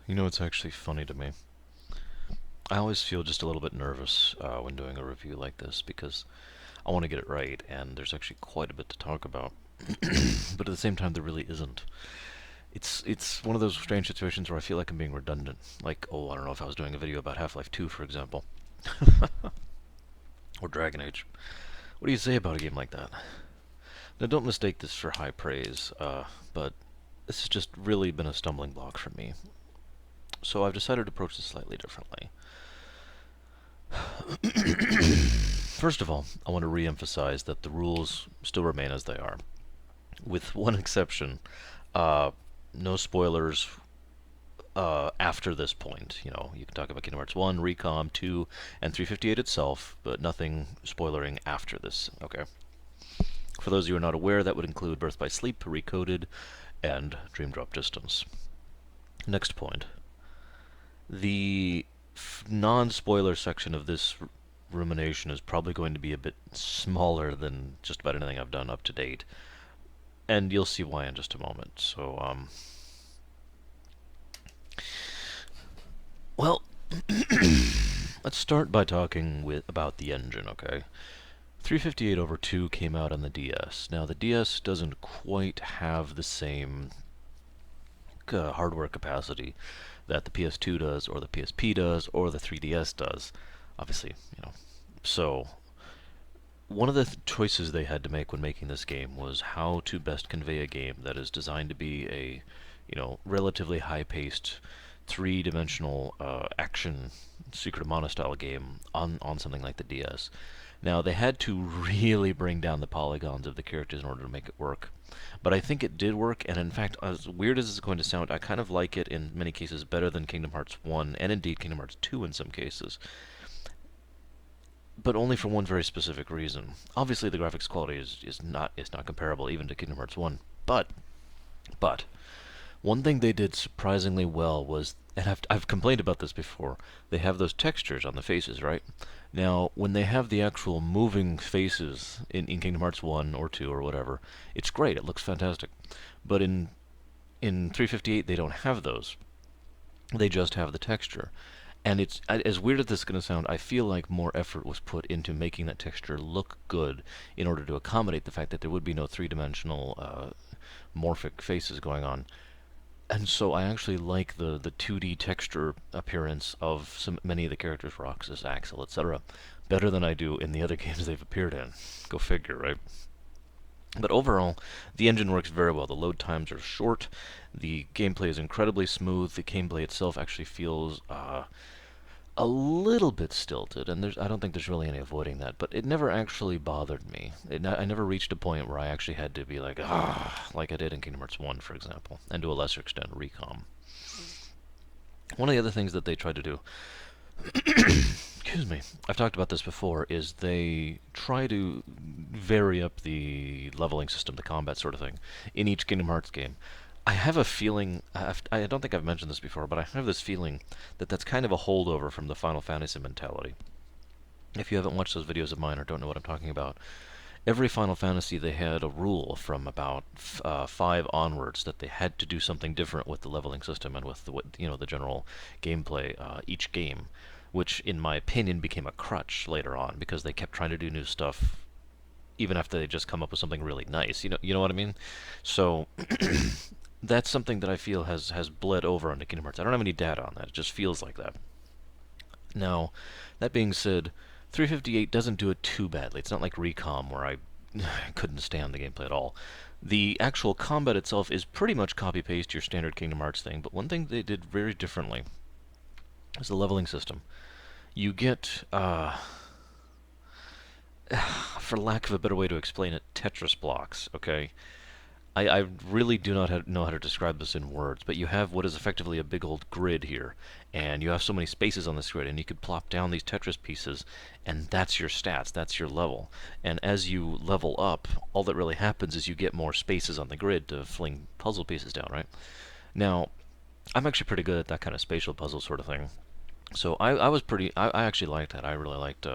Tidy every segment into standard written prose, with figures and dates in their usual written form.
You know, it's actually funny to me. I always feel just a little bit nervous when doing a review like this because I want to get it right, and there's actually quite a bit to talk about. But at the same time, there really isn't. It's one of those strange situations where I feel like I'm being redundant. Like, oh, I don't know if I was doing a video about Half-Life 2, for example, or Dragon Age. What do you say about a game like that? Now, don't mistake this for high praise, but this has just really been a stumbling block for me. So I've decided to approach this slightly differently. First of all, I want to re-emphasize that the rules still remain as they are, with one exception. Uh, no spoilers after this point. You know, you can talk about Kingdom Hearts 1, Recom 2, and 358 itself, but nothing spoilering after this. Okay. For those of you who are not aware, that would include Birth by Sleep, Recoded, and Dream Drop Distance. Next point. The non-spoiler section of this rumination is probably going to be a bit smaller than just about anything I've done up to date, and you'll see why in just a moment. So, well, let's start by talking about the engine, okay? 358 over 2 came out on the DS. Now, the DS doesn't quite have the same hardware capacity that the PS2 does, or the PSP does, or the 3DS does. Obviously, you know. So, one of the choices they had to make when making this game was how to best convey a game that is designed to be a, relatively high-paced, three-dimensional action Secret of Mana style game on something like the DS. Now, they had to really bring down the polygons of the characters in order to make it work. But I think it did work, and in fact, as weird as it's going to sound, I kind of like it in many cases better than Kingdom Hearts 1, and indeed Kingdom Hearts 2 in some cases. But only for one very specific reason. Obviously, the graphics quality is not comparable even to Kingdom Hearts 1. But one thing they did surprisingly well was, and I've complained about this before, they have those textures on the faces, right? Now, when they have the actual moving faces in Kingdom Hearts 1 or 2 or whatever, it's great, it looks fantastic. But in 358, they don't have those. They just have the texture. And it's, as weird as this is going to sound, I feel like more effort was put into making that texture look good in order to accommodate the fact that there would be no three-dimensional morphic faces going on. And so I actually like the 2D texture appearance of many of the characters, Roxas, Axel, etc., better than I do in the other games they've appeared in. Go figure, right? But overall, the engine works very well. The load times are short. The gameplay is incredibly smooth. The gameplay itself actually feels a little bit stilted, and I don't think there's really any avoiding that, but it never actually bothered me. I never reached a point where I actually had to be like, like I did in Kingdom Hearts 1, for example, and to a lesser extent, Recom. One of the other things that they tried to do, excuse me, I've talked about this before, is they try to vary up the leveling system, the combat sort of thing, in each Kingdom Hearts game. I have a feeling, I don't think I've mentioned this before, but I have this feeling that that's kind of a holdover from the Final Fantasy mentality. If you haven't watched those videos of mine or don't know what I'm talking about, every Final Fantasy they had a rule from about 5 onwards that they had to do something different with the leveling system and with the general gameplay each game, which in my opinion became a crutch later on because they kept trying to do new stuff even after they just come up with something really nice. You know what I mean? So that's something that I feel has bled over onto Kingdom Hearts. I don't have any data on that. It just feels like that. Now, that being said, 358 doesn't do it too badly. It's not like Recom where I couldn't stand the gameplay at all. The actual combat itself is pretty much copy-paste your standard Kingdom Hearts thing, but one thing they did very differently is the leveling system. You get, for lack of a better way to explain it, Tetris blocks, okay? I really do not know how to describe this in words, but you have what is effectively a big old grid here, and you have so many spaces on this grid, and you could plop down these Tetris pieces, and that's your stats, that's your level. And as you level up, all that really happens is you get more spaces on the grid to fling puzzle pieces down, right? Now, I'm actually pretty good at that kind of spatial puzzle sort of thing. So I was pretty. I actually liked that. I really liked,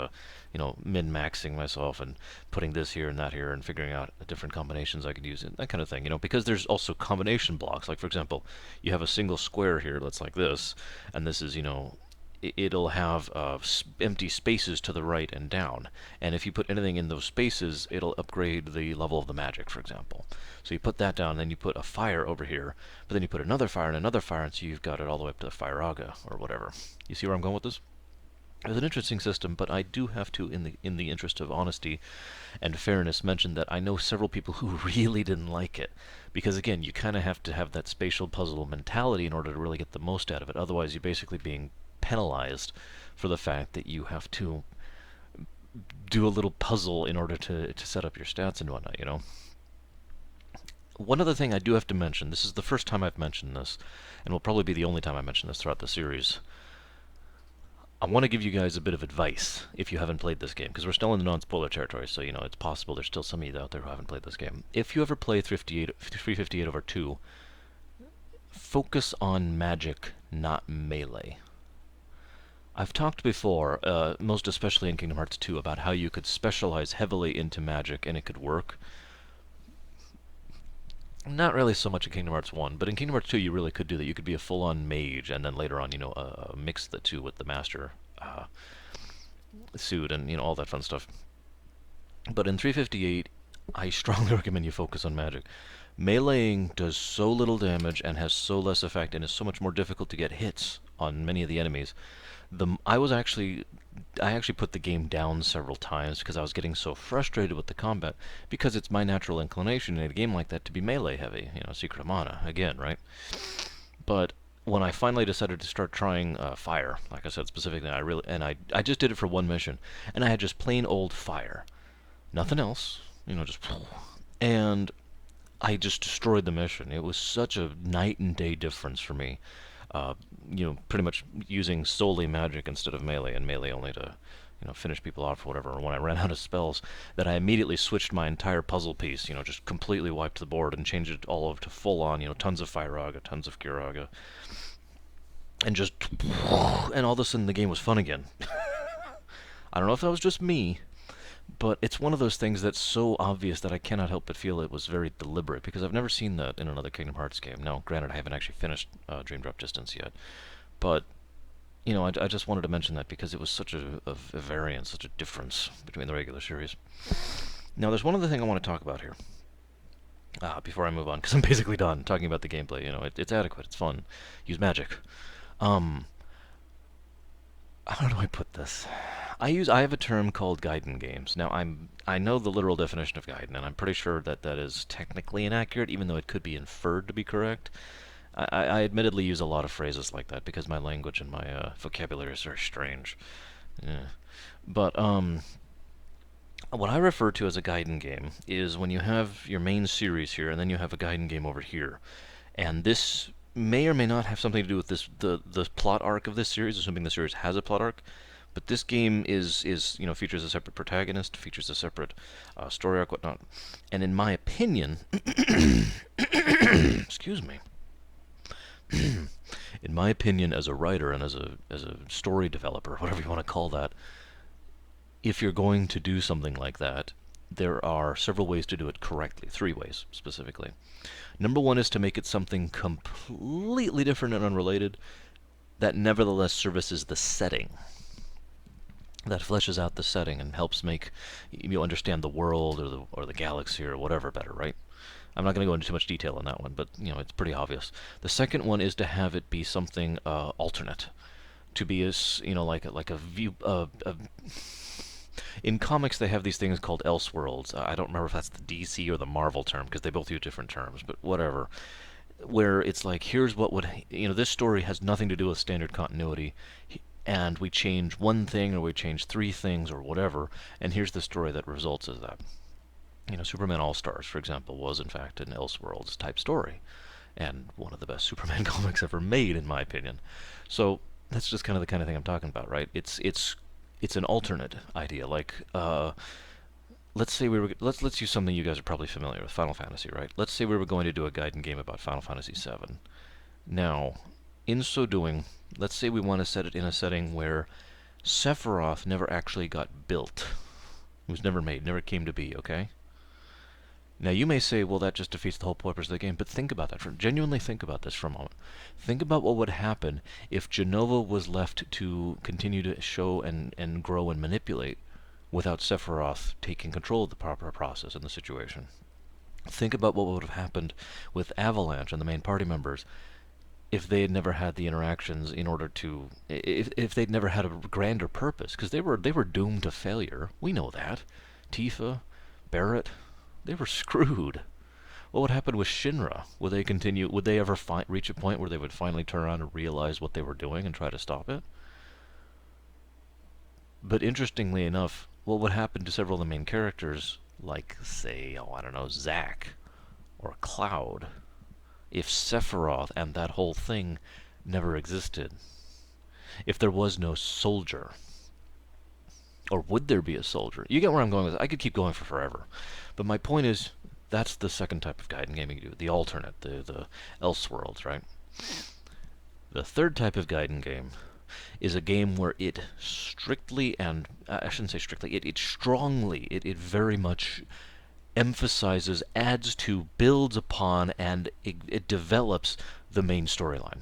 min-maxing myself and putting this here and that here and figuring out the different combinations I could use and that kind of thing. Because there's also combination blocks. Like for example, you have a single square here that's like this, and this is it'll have empty spaces to the right and down. And if you put anything in those spaces, it'll upgrade the level of the magic, for example. So you put that down, then you put a fire over here, but then you put another fire and another fire, and so you've got it all the way up to the Firaga, or whatever. You see where I'm going with this? It's an interesting system, but I do have to, in the interest of honesty and fairness, mention that I know several people who really didn't like it. Because again, you kind of have to have that spatial puzzle mentality in order to really get the most out of it. Otherwise, you're basically being penalized for the fact that you have to do a little puzzle in order to set up your stats and whatnot. One other thing I do have to mention, this is the first time I've mentioned this, and will probably be the only time I mention this throughout the series. I want to give you guys a bit of advice if you haven't played this game, because we're still in the non-spoiler territory, so it's possible there's still some of you out there who haven't played this game. If you ever play 358 over 2, focus on magic, not melee. I've talked before, most especially in Kingdom Hearts 2, about how you could specialize heavily into magic and it could work. Not really so much in Kingdom Hearts 1, but in Kingdom Hearts 2 you really could do that. You could be a full-on mage, and then later on, mix the two with the master suit and, all that fun stuff. But in 358, I strongly recommend you focus on magic. Meleeing does so little damage and has so less effect and is so much more difficult to get hits on many of the enemies. I actually put the game down several times because I was getting so frustrated with the combat, because it's my natural inclination in a game like that to be melee heavy, Secret of Mana, again, right? But when I finally decided to start trying fire, like I said specifically, I just did it for one mission, and I had just plain old fire. Nothing else, just... And I just destroyed the mission. It was such a night and day difference for me. Pretty much using solely magic instead of melee, and melee only to, finish people off or whatever. When I ran out of spells, that I immediately switched my entire puzzle piece, just completely wiped the board and changed it all over to full on, tons of Firaga, tons of Kiraga, and just, and all of a sudden the game was fun again. I don't know if that was just me, but it's one of those things that's so obvious that I cannot help but feel it was very deliberate, because I've never seen that in another Kingdom Hearts game. Now, granted, I haven't actually finished Dream Drop Distance yet, but, I just wanted to mention that because it was such a variance, such a difference between the regular series. Now, there's one other thing I want to talk about here before I move on, because I'm basically done talking about the gameplay. It's adequate, it's fun. Use magic. How do I put this? I have a term called Gaiden games. Now I know the literal definition of Gaiden, and I'm pretty sure that that is technically inaccurate, even though it could be inferred to be correct. I admittedly use a lot of phrases like that because my language and my vocabulary is very strange. Yeah. But what I refer to as a Gaiden game is when you have your main series here, and then you have a Gaiden game over here, and this may or may not have something to do with the plot arc of this series, assuming the series has a plot arc. But this game is features a separate protagonist, features a separate story arc, whatnot. And in my opinion, excuse me, in my opinion, as a writer and as a story developer, whatever you want to call that, if you're going to do something like that, there are several ways to do it correctly. 3 ways specifically. Number 1 is to make it something completely different and unrelated that nevertheless services the setting, that fleshes out the setting and helps make you understand the world or the galaxy or whatever better, right? I'm not going to go into too much detail on that one, but it's pretty obvious. The second one is to have it be something alternate, to be like a view. In comics, they have these things called Elseworlds. I don't remember if that's the DC or the Marvel term, because they both use different terms, but whatever. Where it's like, here's what would this story has nothing to do with standard continuity, and we change one thing or we change 3 things or whatever, and here's the story that results as that. Superman All-Stars, for example, was in fact an Elseworlds type story, and one of the best Superman comics ever made, in my opinion. So that's just kind of the kind of thing I'm talking about, right? It's an alternate idea. Like, let's say let's use something you guys are probably familiar with, Final Fantasy, right? Let's say we were going to do a Gaiden game about Final Fantasy VII. Now, In so doing, let's say we want to set it in a setting where Sephiroth never actually got built. It was never made, never came to be, okay? Now you may say, well, that just defeats the whole purpose of the game, but think about that. Genuinely think about this for a moment. Think about what would happen if Jenova was left to continue to show and grow and manipulate without Sephiroth taking control of the proper process in the situation. Think about what would have happened with Avalanche and the main party members if they had never had the interactions in order to, if they'd never had a grander purpose, because they were doomed to failure. We know that. Tifa, Barrett, they were screwed. What would happen with Shinra? Would they continue? Would they ever reach a point where they would finally turn around and realize what they were doing and try to stop it? But interestingly enough, what would happen to several of the main characters, like, say, oh, I don't know, Zack or Cloud, if Sephiroth and that whole thing never existed? If there was no soldier? Or would there be a soldier? You get where I'm going with it. I could keep going for forever. But my point is, that's the second type of guiding game you do. The alternate, the Elseworlds, right? The third type of guiding game is a game where it strictly, and I shouldn't say strictly, it strongly, it very much emphasizes, adds to, builds upon, and it develops the main storyline.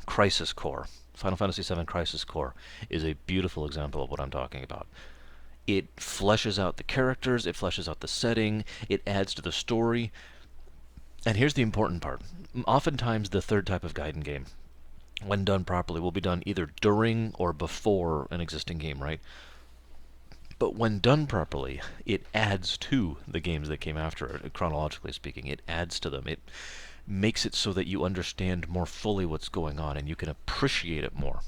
Crisis Core. Final Fantasy VII Crisis Core is a beautiful example of what I'm talking about. It fleshes out the characters, it fleshes out the setting, it adds to the story. And here's the important part. Oftentimes the third type of guiding game, when done properly, will be done either during or before an existing game, right? But when done properly, it adds to the games that came after it, chronologically speaking. It adds to them. It makes it so that you understand more fully what's going on and you can appreciate it more.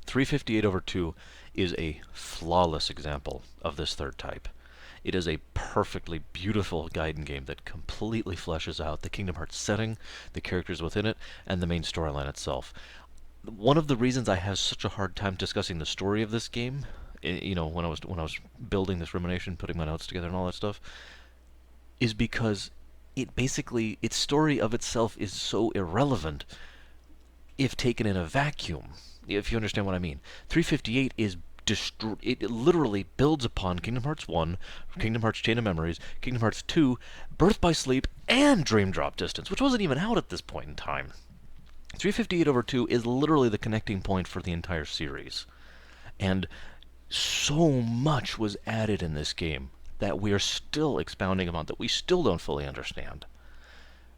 358 over 2 is a flawless example of this third type. It is a perfectly beautiful guiding game that completely fleshes out the Kingdom Hearts setting, the characters within it, and the main storyline itself. One of the reasons I have such a hard time discussing the story of this game, you know, when I was building this Rumination, putting my notes together and all that stuff, is because it basically, its story of itself is so irrelevant if taken in a vacuum, if you understand what I mean. 358 is it literally builds upon Kingdom Hearts 1, Kingdom Hearts Chain of Memories, Kingdom Hearts 2, Birth by Sleep, and Dream Drop Distance, which wasn't even out at this point in time. 358 over 2 is literally the connecting point for the entire series. And so much was added in this game that we are still expounding upon, that we still don't fully understand,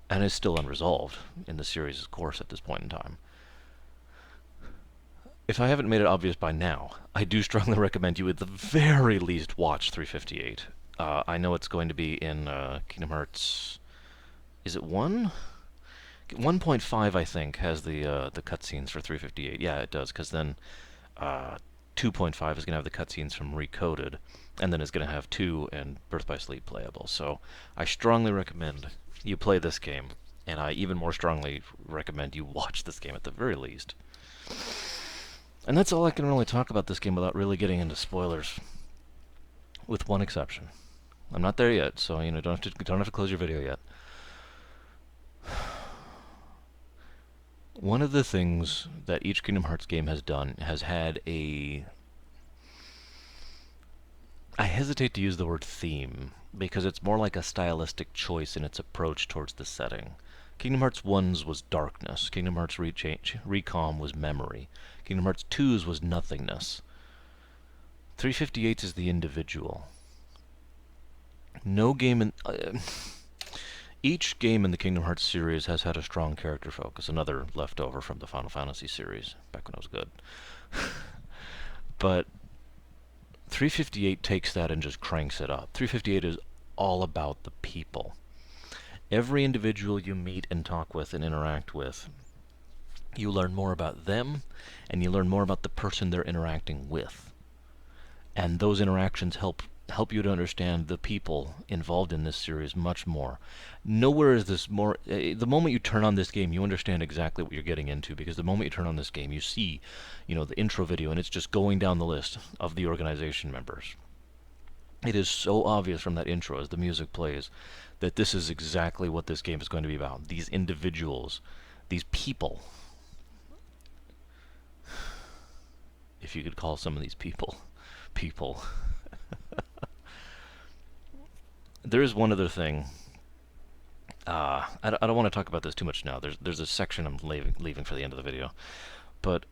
and is still unresolved in the series' course at this point in time. If I haven't made it obvious by now, I do strongly recommend you at the very least watch 358. I know it's going to be in Kingdom Hearts... Is it 1? 1.5, I think, has the cutscenes for 358. Yeah, it does, because then 2.5 is going to have the cutscenes from Recoded, and then it's going to have 2 and Birth by Sleep playable. So I strongly recommend you play this game, and I even more strongly recommend you watch this game at the very least. And that's all I can really talk about this game without really getting into spoilers, with one exception. I'm not there yet, so you know, don't have to close your video yet. One of the things that each Kingdom Hearts game has done has had a... I hesitate to use the word theme, because it's more like a stylistic choice in its approach towards the setting. Kingdom Hearts 1's was darkness. Kingdom Hearts Recom was memory. Kingdom Hearts 2's was nothingness. 358's is the individual. No game in... each game in the Kingdom Hearts series has had a strong character focus, another leftover from the Final Fantasy series, back when it was good. But 358 takes that and just cranks it up. 358 is all about the people. Every individual you meet and talk with and interact with, you learn more about them, and you learn more about the person they're interacting with. And those interactions help you to understand the people involved in this series much more. Nowhere is this more... the moment you turn on this game, you understand exactly what you're getting into, because the moment you turn on this game, you see, you know, the intro video, and it's just going down the list of the organization members. It is so obvious from that intro as the music plays that this is exactly what this game is going to be about. These individuals These people, if you could call some of these people, people. There is one other thing. I don't want to talk about this too much now. There's a section I'm leaving for the end of the video, but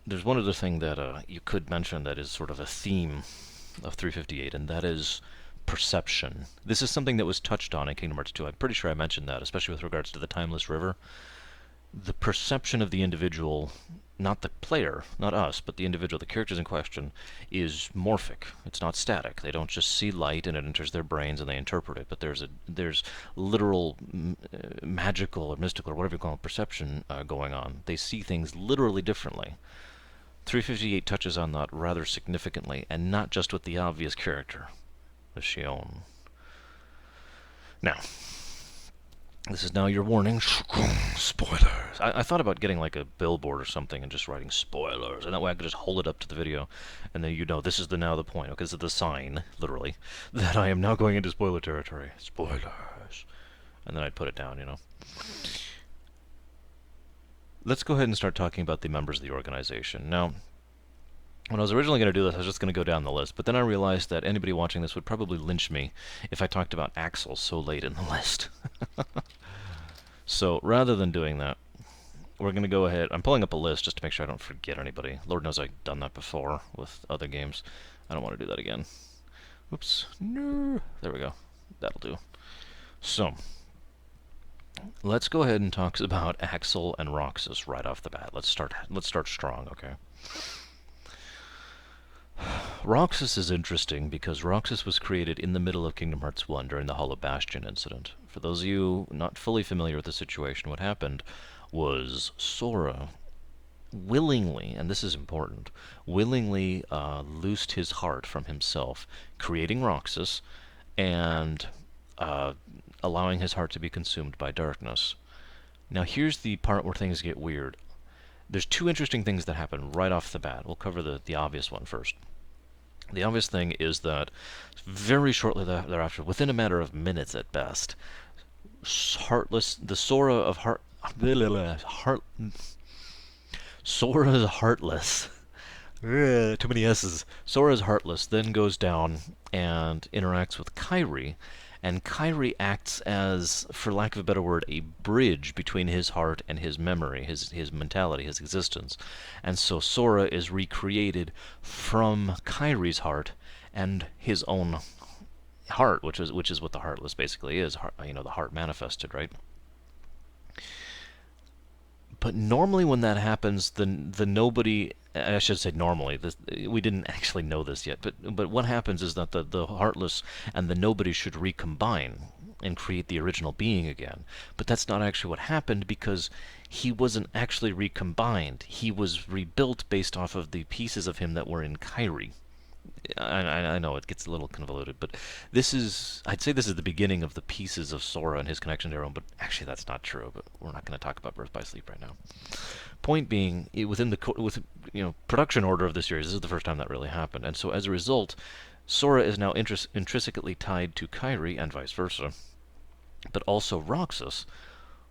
there's one other thing that you could mention that is sort of a theme of 358, and that is perception. This is something that was touched on in Kingdom Hearts 2. I'm pretty sure I mentioned that, especially with regards to the Timeless River. The perception of the individual, not the player, not us, but the individual, the characters in question, is morphic. It's not static. They don't just see light and it enters their brains and they interpret it, but there's literal magical or mystical or whatever you call it, perception going on. They see things literally differently. 358 touches on that rather significantly, and not just with the obvious character, the Shion. Now, this is now your warning. Spoilers. I thought about getting like a billboard or something and just writing spoilers, and that way I could just hold it up to the video, and then you know this is now the point, because of the sign, literally, that I am now going into spoiler territory. Spoilers. And then I'd put it down, you know. Let's go ahead and start talking about the members of the organization. Now, when I was originally going to do this, I was just going to go down the list, but then I realized that anybody watching this would probably lynch me if I talked about Axel so late in the list. So, rather than doing that, we're going to go ahead. I'm pulling up a list just to make sure I don't forget anybody. Lord knows I've done that before with other games. I don't want to do that again. Oops. No. There we go. That'll do. So, let's go ahead and talk about Axel and Roxas right off the bat. Let's start strong, okay? Roxas is interesting because Roxas was created in the middle of Kingdom Hearts 1 during the Hollow Bastion incident. For those of you not fully familiar with the situation, what happened was Sora willingly, and this is important, willingly loosed his heart from himself, creating Roxas and allowing his heart to be consumed by darkness. Now here's the part where things get weird. There's two interesting things that happen right off the bat. We'll cover the obvious one first. The obvious thing is that very shortly thereafter, within a matter of minutes at best, the Sora of Sora's Heartless. Too many S's. Sora's Heartless then goes down and interacts with Kairi, and Kairi acts as, for lack of a better word, a bridge between his heart and his memory, his mentality, his existence. And so Sora is recreated from Kairi's heart and his own heart, which is what the Heartless basically is, you know, the heart manifested, right? But normally when that happens, the nobody, I should say normally, we didn't actually know this yet, but what happens is that the Heartless and the nobody should recombine and create the original being again. But that's not actually what happened, because he wasn't actually recombined. He was rebuilt based off of the pieces of him that were in Kairi. I know it gets a little convoluted, but I'd say this is the beginning of the pieces of Sora and his connection to Aaron, but actually that's not true, but we're not going to talk about Birth by Sleep right now. Point being, within the production order of the series, this is the first time that really happened, and so as a result, Sora is now intrinsically tied to Kairi and vice versa, but also Roxas,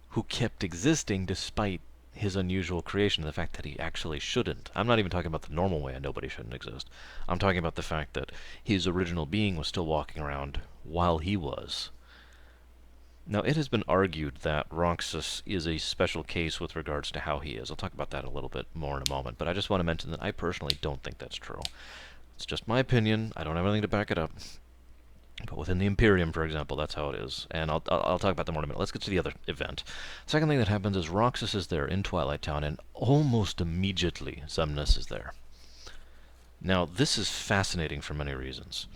who kept existing despite his unusual creation, the fact that he actually shouldn't. I'm not even talking about the normal way a nobody shouldn't exist. I'm talking about the fact that his original being was still walking around while he was. Now, it has been argued that Roxas is a special case with regards to how he is. I'll talk about that a little bit more in a moment, but I just want to mention that I personally don't think that's true. It's just my opinion. I don't have anything to back it up. But within the Imperium, for example, that's how it is. And I'll talk about that more in a minute. Let's get to the other event. Second thing that happens is Roxas is there in Twilight Town, and almost immediately Xemnas is there. Now, this is fascinating for many reasons.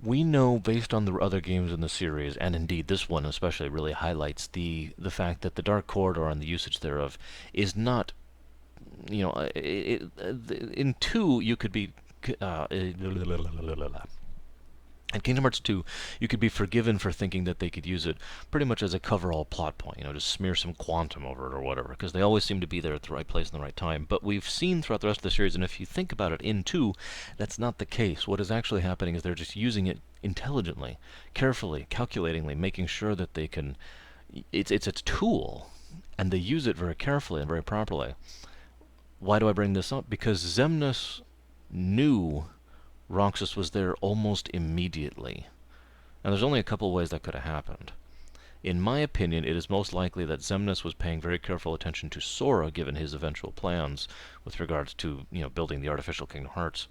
We know, based on the other games in the series, and indeed this one especially really highlights the fact that the Dark Corridor and the usage thereof is not, in 2 you could be... In Kingdom Hearts 2, you could be forgiven for thinking that they could use it pretty much as a cover-all plot point, just smear some quantum over it or whatever, because they always seem to be there at the right place and the right time. But we've seen throughout the rest of the series, and if you think about it in 2, that's not the case. What is actually happening is they're just using it intelligently, carefully, calculatingly, making sure that they can... It's a tool, And they use it very carefully and very properly. Why do I bring this up? Because Xemnas knew Roxas was there almost immediately. And there's only a couple ways that could have happened. In my opinion, it is most likely that Xemnas was paying very careful attention to Sora, given his eventual plans with regards to, building the artificial Kingdom Hearts.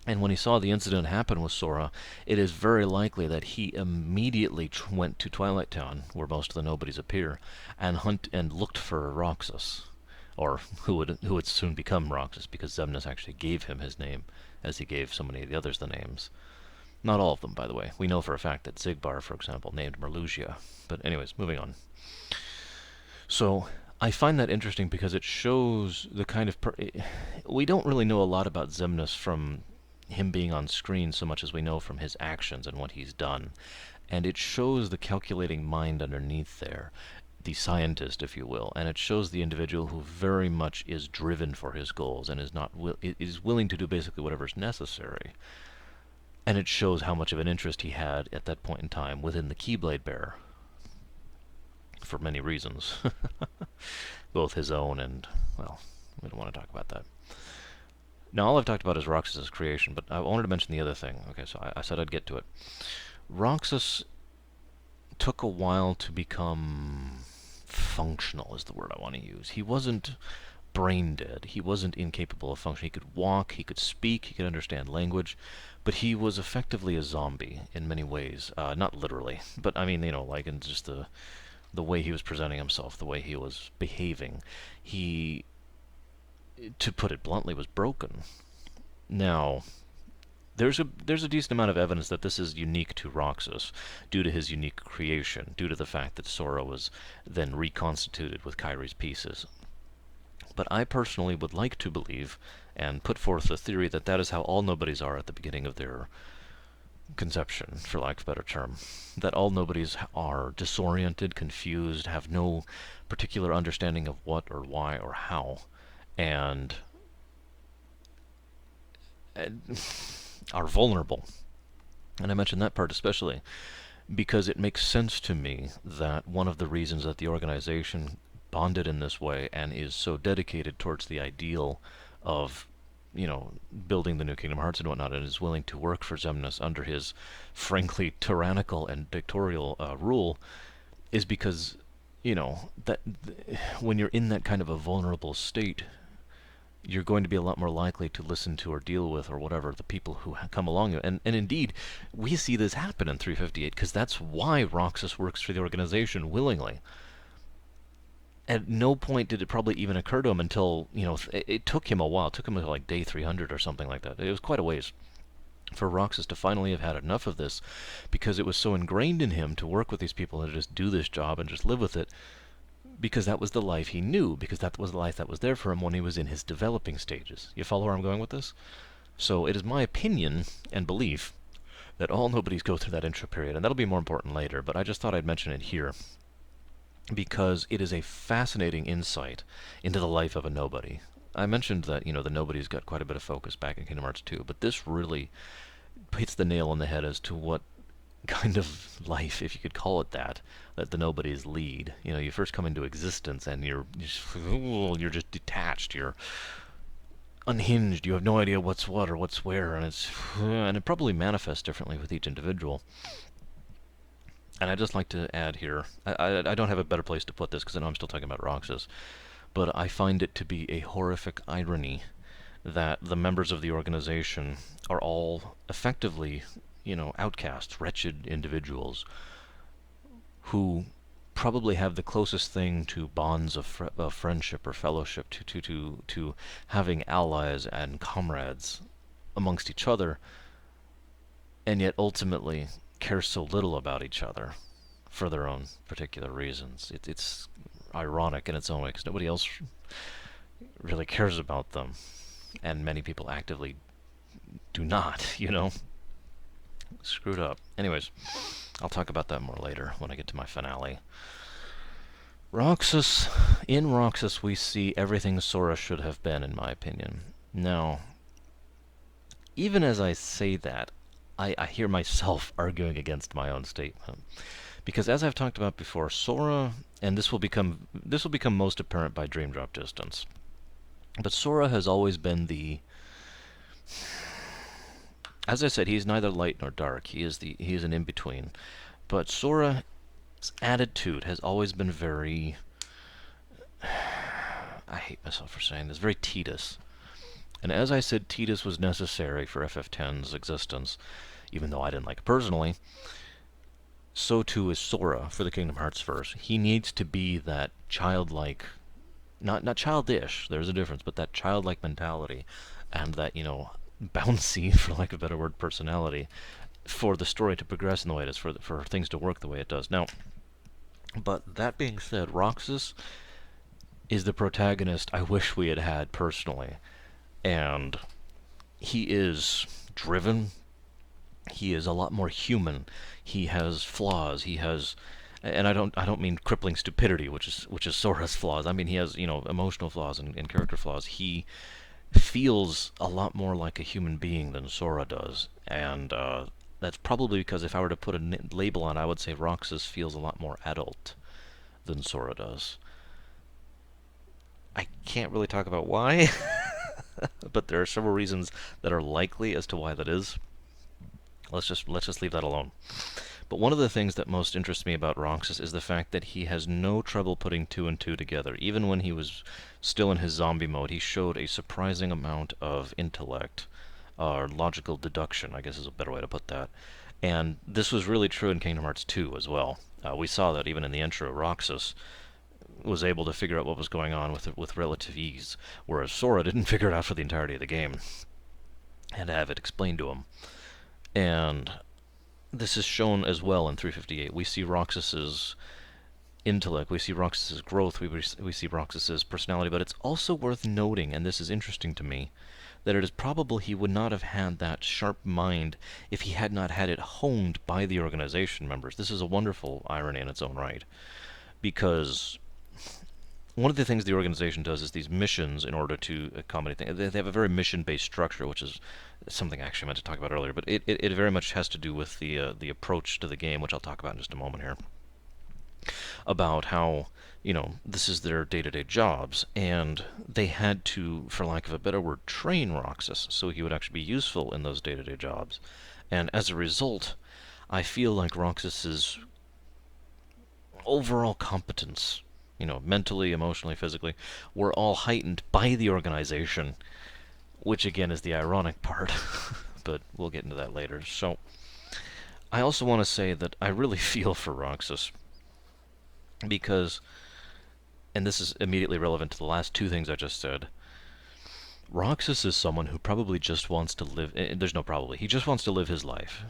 And when he saw the incident happen with Sora, it is very likely that he immediately went to Twilight Town, where most of the nobodies appear, and looked for Roxas, or who would soon become Roxas, because Xemnas actually gave him his name, as he gave so many of the others the names. Not all of them, by the way. We know for a fact that Xigbar, for example, named Merlugia. But anyways, moving on. So I find that interesting because it shows the kind of... we don't really know a lot about Xemnas from him being on screen so much as we know from his actions and what he's done. And it shows the calculating mind underneath there, the scientist, if you will, and it shows the individual who very much is driven for his goals and is willing to do basically whatever's necessary. And it shows how much of an interest he had at that point in time within the Keyblade Bearer, for many reasons. Both his own and, well, we don't want to talk about that. Now, all I've talked about is Roxas' creation, but I wanted to mention the other thing. Okay, so I said I'd get to it. Roxas took a while to become functional, is the word I want to use. He wasn't brain dead. He wasn't incapable of function. He could walk, he could speak, he could understand language, but he was effectively a zombie in many ways. Not literally, but I mean, like in just the way he was presenting himself, the way he was behaving. He, to put it bluntly, was broken. Now, there's a decent amount of evidence that this is unique to Roxas, due to his unique creation, due to the fact that Sora was then reconstituted with Kairi's pieces. But I personally would like to believe, and put forth the theory, that that is how all nobodies are at the beginning of their conception, for lack of a better term. That all nobodies are disoriented, confused, have no particular understanding of what or why or how, and are vulnerable. And I mention that part especially because it makes sense to me that one of the reasons that the organization bonded in this way and is so dedicated towards the ideal of, building the new Kingdom Hearts and whatnot, and is willing to work for Xemnas under his frankly tyrannical and dictatorial rule, is because, that when you're in that kind of a vulnerable state, you're going to be a lot more likely to listen to or deal with or whatever the people who come along you. And indeed, we see this happen in 358, because that's why Roxas works for the organization willingly. At no point did it probably even occur to him until, it took him a while. It took him until like day 300 or something like that. It was quite a ways for Roxas to finally have had enough of this, because it was so ingrained in him to work with these people and to just do this job and just live with it, because that was the life he knew, because that was the life that was there for him when he was in his developing stages. You follow where I'm going with this? So it is my opinion and belief that all nobodies go through that intro period, and that'll be more important later, but I just thought I'd mention it here, because it is a fascinating insight into the life of a nobody. I mentioned that, the nobodies got quite a bit of focus back in Kingdom Hearts 2, but this really hits the nail on the head as to what kind of life, if you could call it that the nobodies lead. You first come into existence and you're just detached, you're unhinged, you have no idea what's what or what's where, and it probably manifests differently with each individual. And I'd just like to add here, I don't have a better place to put this because I know I'm still talking about Roxas, but I find it to be a horrific irony that the members of the organization are all effectively, outcasts, wretched individuals who probably have the closest thing to bonds of friendship or fellowship, to having allies and comrades amongst each other, and yet ultimately care so little about each other for their own particular reasons. It's ironic in its own way, because nobody else really cares about them, and many people actively do not, Screwed up. Anyways, I'll talk about that more later when I get to my finale. Roxas. In Roxas, we see everything Sora should have been, in my opinion. Now, even as I say that, I hear myself arguing against my own statement, Because as I've talked about before, Sora, and this will become most apparent by Dream Drop Distance. But Sora has always been the, as I said, he's neither light nor dark. He is an in between. But Sora's attitude has always been very, I hate myself for saying this, very Tidus. And as I said, Tidus was necessary for FF10's existence, even though I didn't like it personally. So too is Sora for the Kingdom Hearts verse. He needs to be that childlike, not childish, there's a difference, but that childlike mentality and that, bouncy, for lack of a better word, personality for the story to progress in the way it is, for things to work the way it does. Now, but that being said, Roxas is the protagonist I wish we had had personally. And he is driven. He is a lot more human. He has flaws. He has, and I don't mean crippling stupidity, which is Sora's flaws. I mean he has emotional flaws and character flaws. He feels a lot more like a human being than Sora does, and that's probably because if I were to put a label on, I would say Roxas feels a lot more adult than Sora does. I can't really talk about why, but there are several reasons that are likely as to why that is. Let's just leave that alone. But one of the things that most interests me about Roxas is the fact that he has no trouble putting two and two together. Even when he was still in his zombie mode, he showed a surprising amount of intellect, or logical deduction, I guess is a better way to put that. And this was really true in Kingdom Hearts 2 as well. We saw that even in the intro. Roxas was able to figure out what was going on with relative ease, whereas Sora didn't figure it out for the entirety of the game. Had to have it explained to him. And this is shown as well in 358. We see Roxas's intellect, we see Roxas's growth, we see Roxas's personality, but it's also worth noting, and this is interesting to me, that it is probable he would not have had that sharp mind if he had not had it honed by the organization members. This is a wonderful irony in its own right, because one of the things the organization does is these missions in order to accommodate things. They have a very mission-based structure, which is something I actually meant to talk about earlier, but it very much has to do with the approach to the game, which I'll talk about in just a moment here, about how, this is their day-to-day jobs, and they had to, for lack of a better word, train Roxas so he would actually be useful in those day-to-day jobs. And as a result, I feel like Roxas's overall competence, mentally, emotionally, physically, were all heightened by the organization, which again is the ironic part, but we'll get into that later. So, I also want to say that I really feel for Roxas, because, and this is immediately relevant to the last two things I just said, Roxas is someone who probably just wants to live, there's no probably, he just wants to live his life.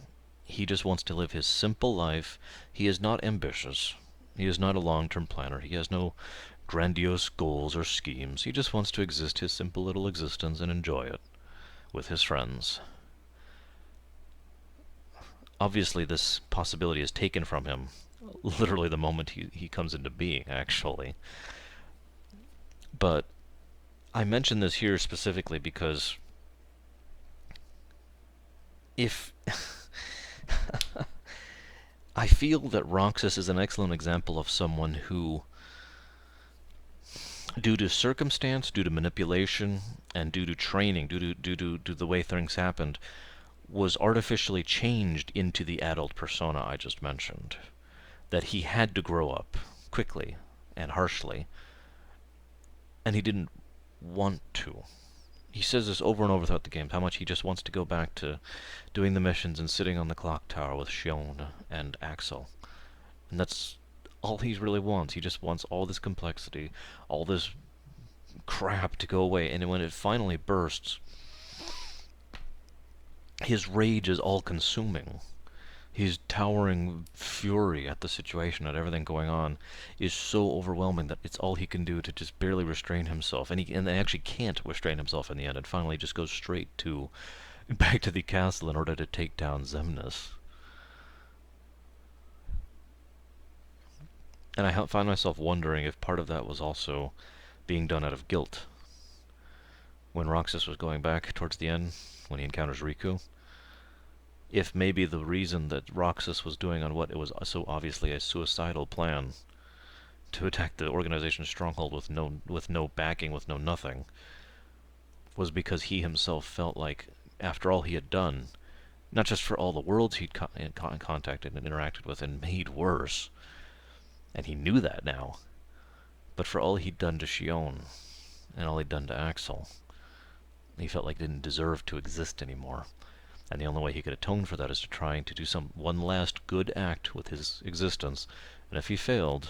He just wants to live his simple life. He is not ambitious. He is not a long-term planner. He has no grandiose goals or schemes. He just wants to exist his simple little existence and enjoy it with his friends. Obviously, this possibility is taken from him literally the moment he comes into being, actually. But I mention this here specifically because if I feel that Roxas is an excellent example of someone who, due to circumstance, due to manipulation, and due to training, due to the way things happened, was artificially changed into the adult persona I just mentioned. That he had to grow up quickly and harshly, and he didn't want to. He says this over and over throughout the games, how much he just wants to go back to doing the missions and sitting on the clock tower with Shion and Axel. And that's all he really wants. He just wants all this complexity, all this crap to go away. And when it finally bursts, his rage is all-consuming. His towering fury at the situation, at everything going on, is so overwhelming that it's all he can do to just barely restrain himself. And he actually can't restrain himself in the end, and finally just goes straight back to the castle in order to take down Xemnas. And I find myself wondering if part of that was also being done out of guilt. When Roxas was going back towards the end, when he encounters Riku, if maybe the reason that Roxas was doing on what it was so obviously a suicidal plan to attack the organization's stronghold with no backing, with no nothing, was because he himself felt like, after all he had done, not just for all the worlds he'd contacted and interacted with and made worse, and he knew that now, but for all he'd done to Shion and all he'd done to Axel, he felt like he didn't deserve to exist anymore. And the only way he could atone for that is to try to do one last good act with his existence, and if he failed,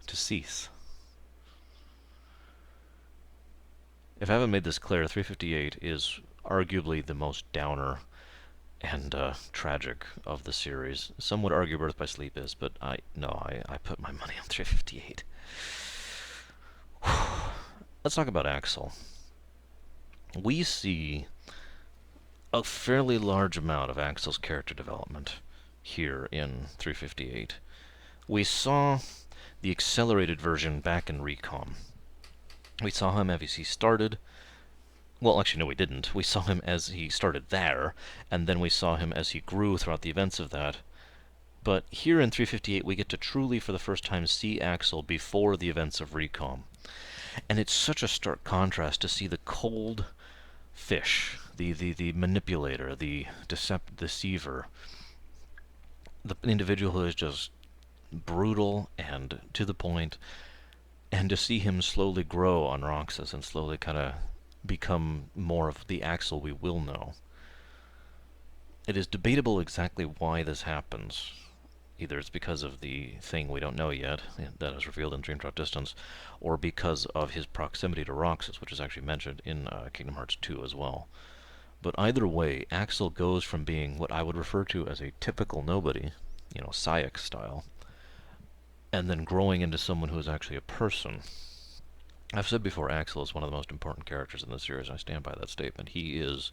to cease. If I haven't made this clear, 358 is arguably the most downer and tragic of the series. Some would argue Birth by Sleep is, but I put my money on 358. Let's talk about Axel. We see a fairly large amount of Axel's character development here in 358. We saw the accelerated version back in Recom. We saw him as he started. Well, actually, no, we didn't. We saw him as he started there, and then we saw him as he grew throughout the events of that. But here in 358, we get to truly, for the first time, see Axel before the events of Recom. And it's such a stark contrast to see the cold fish, the manipulator, the deceiver, the individual who is just brutal and to the point, and to see him slowly grow on Roxas and slowly kind of become more of the Axel we will know. It is debatable exactly why this happens. Either it's because of the thing we don't know yet, that is revealed in Dream Drop Distance, or because of his proximity to Roxas, which is actually mentioned in Kingdom Hearts 2 as well. But either way, Axel goes from being what I would refer to as a typical nobody, Sayek style, and then growing into someone who is actually a person. I've said before, Axel is one of the most important characters in the series. I stand by that statement. He is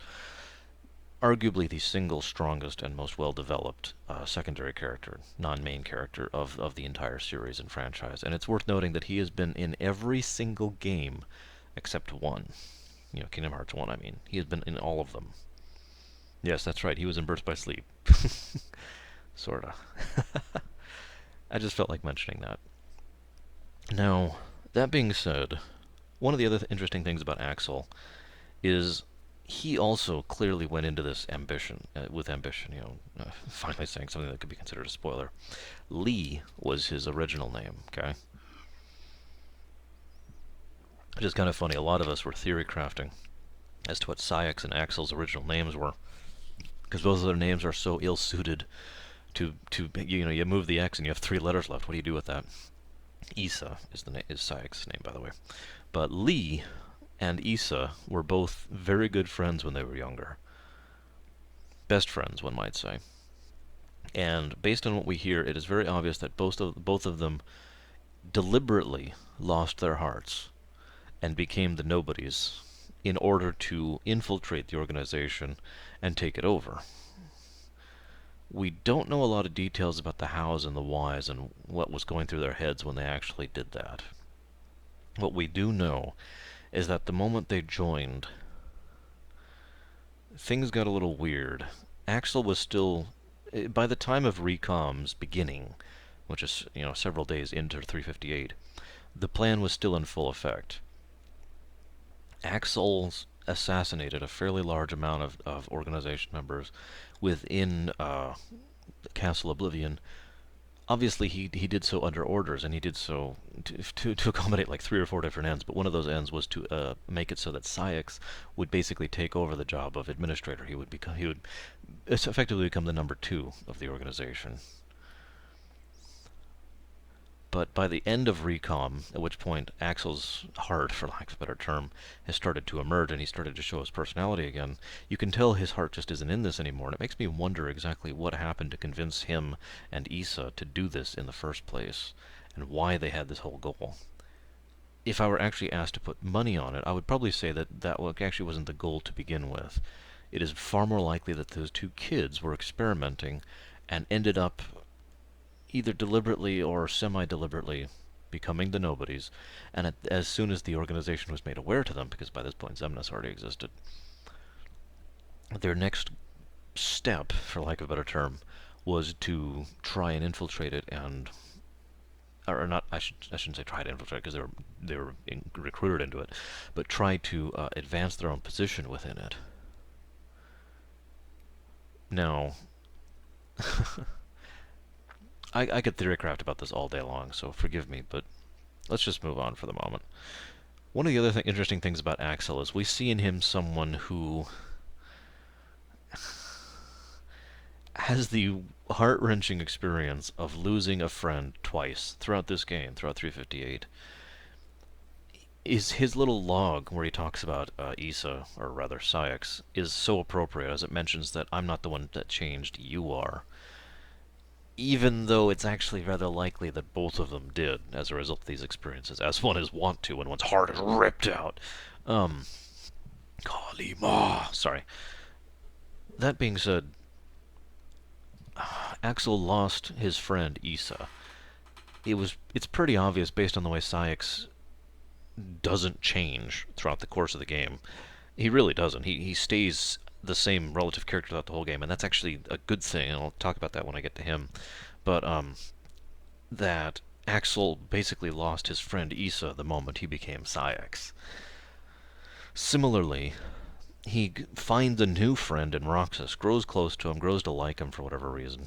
arguably the single strongest and most well-developed secondary character, non-main character of the entire series and franchise. And it's worth noting that he has been in every single game except one. Kingdom Hearts 1, I mean. He has been in all of them. Yes, that's right. He was in Birth by Sleep. Sorta. I just felt like mentioning that. Now, that being said, one of the other interesting things about Axel is he also clearly went into this with ambition, finally saying something that could be considered a spoiler. Lee was his original name, okay? Which is kind of funny. A lot of us were theory crafting as to what Sayek's and Axel's original names were, because both of their names are so ill-suited to you move the X and you have 3 letters left. What do you do with that? Issa is Sayek's name, by the way. But Lee and Issa were both very good friends when they were younger. Best friends, one might say. And based on what we hear, it is very obvious that both of them deliberately lost their hearts and became the nobodies in order to infiltrate the organization and take it over. We don't know a lot of details about the hows and the whys and what was going through their heads when they actually did that. What we do know is that the moment they joined, things got a little weird. Axel was still, by the time of Recom's beginning, which is, several days into 358, the plan was still in full effect. Axel assassinated a fairly large amount of organization members within Castle Oblivion. Obviously, he did so under orders, and he did so to accommodate like 3 or 4 different ends, but one of those ends was to make it so that Sayek would basically take over the job of administrator. He would effectively become the number 2 of the organization. But by the end of Recom, at which point Axel's heart, for lack of a better term, has started to emerge and he started to show his personality again, you can tell his heart just isn't in this anymore, and it makes me wonder exactly what happened to convince him and Issa to do this in the first place, and why they had this whole goal. If I were actually asked to put money on it, I would probably say that actually wasn't the goal to begin with. It is far more likely that those 2 kids were experimenting and ended up either deliberately or semi-deliberately becoming the nobodies, and as soon as the organization was made aware to them, because by this point Xemnas already existed, their next step, for lack of a better term, was to try and infiltrate it and, or not, I shouldn't say try to infiltrate because they were recruited into it, but try to advance their own position within it. Now, I could theorycraft about this all day long, so forgive me, but let's just move on for the moment. One of the other interesting things about Axel is we see in him someone who has the heart-wrenching experience of losing a friend twice throughout this game, throughout 358. Is his little log where he talks about Issa, or rather Syx, is so appropriate as it mentions that I'm not the one that changed, you are. Even though it's actually rather likely that both of them did as a result of these experiences, as one is wont to when one's heart is ripped out. Kalima! Sorry. That being said, Axel lost his friend Issa. It's pretty obvious based on the way Syx doesn't change throughout the course of the game. He really doesn't. He stays the same relative character throughout the whole game, and that's actually a good thing, and I'll talk about that when I get to him. But, that Axel basically lost his friend Issa the moment he became Syx. Similarly, he finds a new friend in Roxas, grows close to him, grows to like him for whatever reason.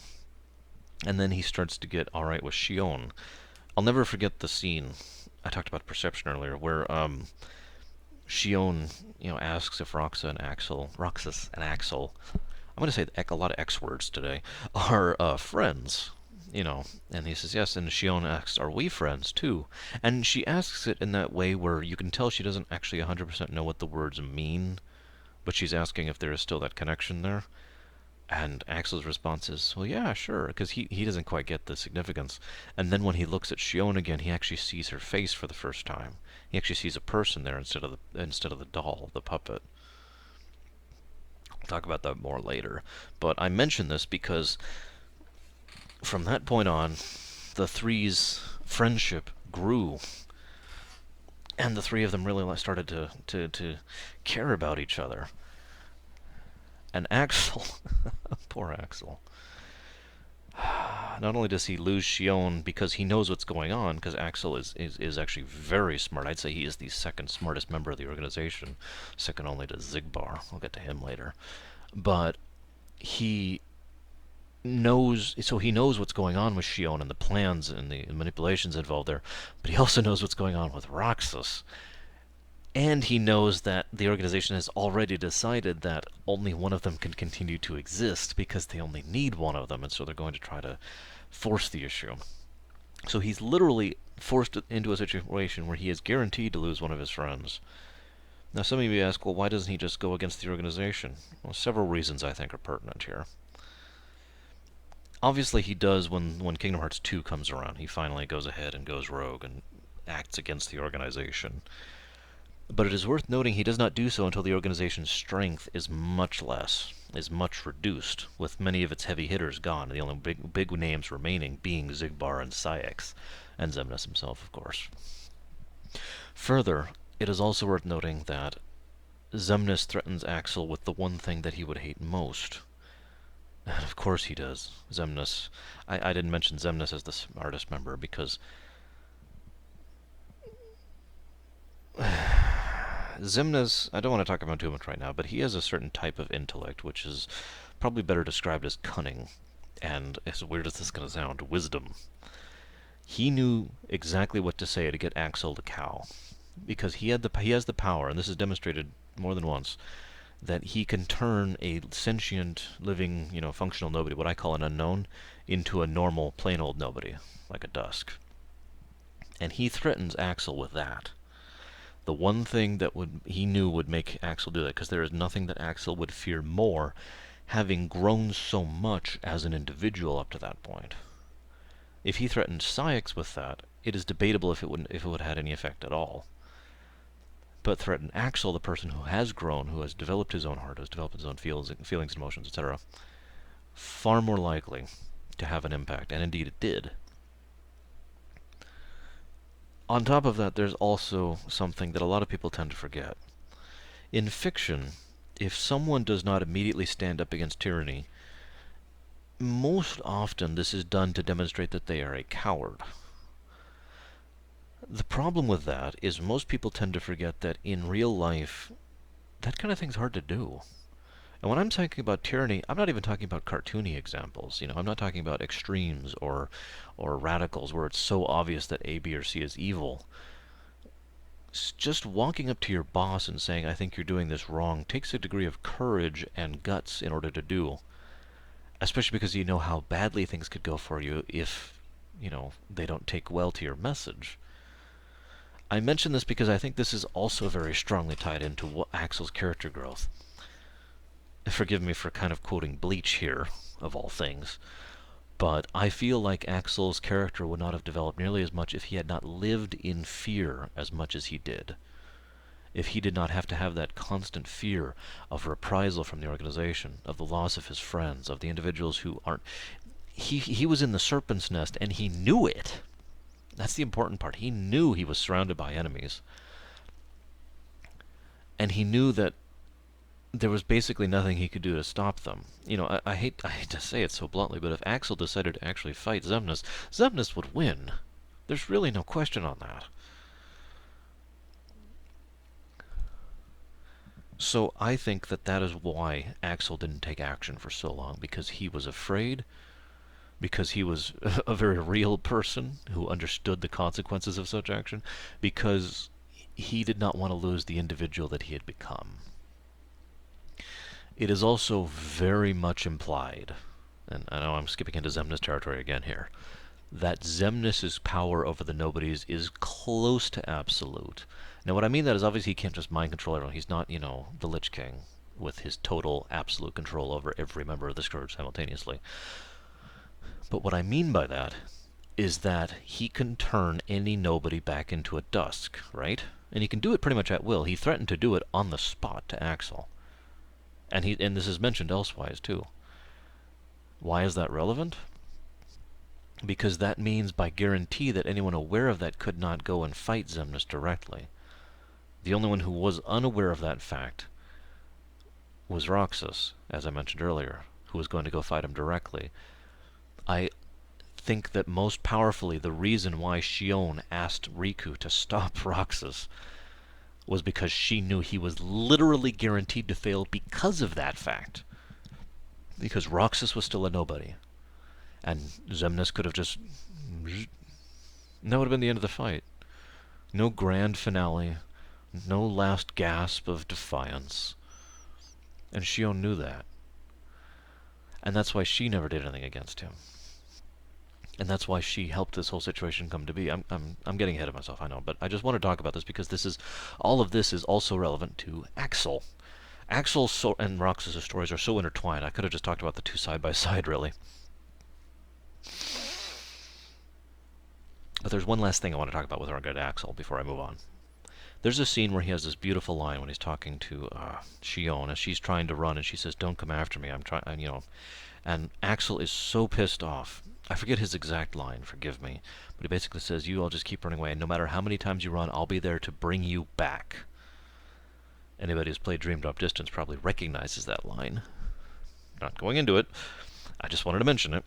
And then he starts to get alright with Shion. I'll never forget the scene, I talked about perception earlier, where Shion, asks if Roxas and Axel, I'm going to say a lot of X words today, are friends. And he says yes, and Shion asks, are we friends too? And she asks it in that way where you can tell she doesn't actually 100% know what the words mean, but she's asking if there is still that connection there. And Axel's response is, well, yeah, sure, because he doesn't quite get the significance. And then when he looks at Shion again, he actually sees her face for the first time. He actually sees a person there instead of the doll, the puppet. I'll talk about that more later. But I mention this because from that point on, the three's friendship grew. And the three of them really started to care about each other. And Axel, poor Axel, not only does he lose Shion because he knows what's going on, because Axel is actually very smart. I'd say he is the second smartest member of the organization, second only to Zigbar. I'll get to him later. But he knows what's going on with Shion and the plans and the manipulations involved there, but he also knows what's going on with Roxas. And he knows that the organization has already decided that only one of them can continue to exist because they only need one of them, and so they're going to try to force the issue. So he's literally forced into a situation where he is guaranteed to lose one of his friends. Now some of you ask, well, why doesn't he just go against the organization? Well, several reasons I think are pertinent here. Obviously he does when Kingdom Hearts 2 comes around. He finally goes ahead and goes rogue and acts against the organization. But it is worth noting he does not do so until the organization's strength is much reduced, with many of its heavy hitters gone, and the only big names remaining being Zigbar and Syx, and Xemnas himself, of course. Further, it is also worth noting that Xemnas threatens Axel with the one thing that he would hate most. And of course he does. Xemnas. I didn't mention Xemnas as the smartest member because Xemnas, I don't want to talk about too much right now, but he has a certain type of intellect, which is probably better described as cunning, and as weird as this is going to sound, wisdom. He knew exactly what to say to get Axel to cow, because he has the power, and this is demonstrated more than once, that he can turn a sentient, living, functional nobody, what I call an unknown, into a normal, plain old nobody, like a Dusk. And he threatens Axel with that. The one thing that he knew would make Axel do that, because there is nothing that Axel would fear more, having grown so much as an individual up to that point. If he threatened Syx with that, it is debatable if it would have had any effect at all. But threaten Axel, the person who has grown, who has developed his own heart, has developed his own feelings, emotions, etc., far more likely to have an impact, and indeed it did. On top of that, there's also something that a lot of people tend to forget. In fiction, if someone does not immediately stand up against tyranny, most often this is done to demonstrate that they are a coward. The problem with that is most people tend to forget that in real life, that kind of thing's hard to do. And when I'm talking about tyranny, I'm not even talking about cartoony examples. I'm not talking about extremes or radicals where it's so obvious that A, B, or C is evil. Just walking up to your boss and saying, I think you're doing this wrong, takes a degree of courage and guts in order to do. Especially because you know how badly things could go for you if, they don't take well to your message. I mention this because I think this is also very strongly tied into Axel's character growth. Forgive me for kind of quoting Bleach here, of all things, but I feel like Axel's character would not have developed nearly as much if he had not lived in fear as much as he did. If he did not have to have that constant fear of reprisal from the organization, of the loss of his friends, of the individuals who aren't... He was in the serpent's nest, and he knew it. That's the important part. He knew he was surrounded by enemies. And he knew that there was basically nothing he could do to stop them. I hate to say it so bluntly, but if Axel decided to actually fight Xemnas, Xemnas would win. There's really no question on that. So I think that is why Axel didn't take action for so long, because he was afraid, because he was a very real person who understood the consequences of such action, because he did not want to lose the individual that he had become. It is also very much implied, and I know I'm skipping into Xemnas territory again here, that Xemnas' power over the nobodies is close to absolute. Now what I mean that is obviously he can't just mind control everyone. He's not, the Lich King with his total absolute control over every member of the Scourge simultaneously. But what I mean by that is that he can turn any nobody back into a dusk, right? And he can do it pretty much at will. He threatened to do it on the spot to Axel. And this is mentioned elsewise too. Why is that relevant? Because that means by guarantee that anyone aware of that could not go and fight Xemnas directly. The only one who was unaware of that fact was Roxas, as I mentioned earlier, who was going to go fight him directly. I think that most powerfully the reason why Xion asked Riku to stop Roxas was because she knew he was literally guaranteed to fail because of that fact. Because Roxas was still a nobody. And Xemnas could have just... And that would have been the end of the fight. No grand finale. No last gasp of defiance. And Xion knew that. And that's why she never did anything against him. And that's why she helped this whole situation come to be. I'm getting ahead of myself, I know, but I just want to talk about this because all of this is also relevant to Axel. Axel and Roxas' stories are so intertwined. I could have just talked about the two side by side, really. But there's one last thing I want to talk about with regard to Axel before I move on. There's a scene where he has this beautiful line when he's talking to Xion as she's trying to run, and she says, "Don't come after me. I'm trying," and Axel is so pissed off. I forget his exact line, forgive me, but he basically says, "You all just keep running away, and no matter how many times you run, I'll be there to bring you back." Anybody who's played Dream Drop Distance probably recognizes that line. Not going into it, I just wanted to mention it.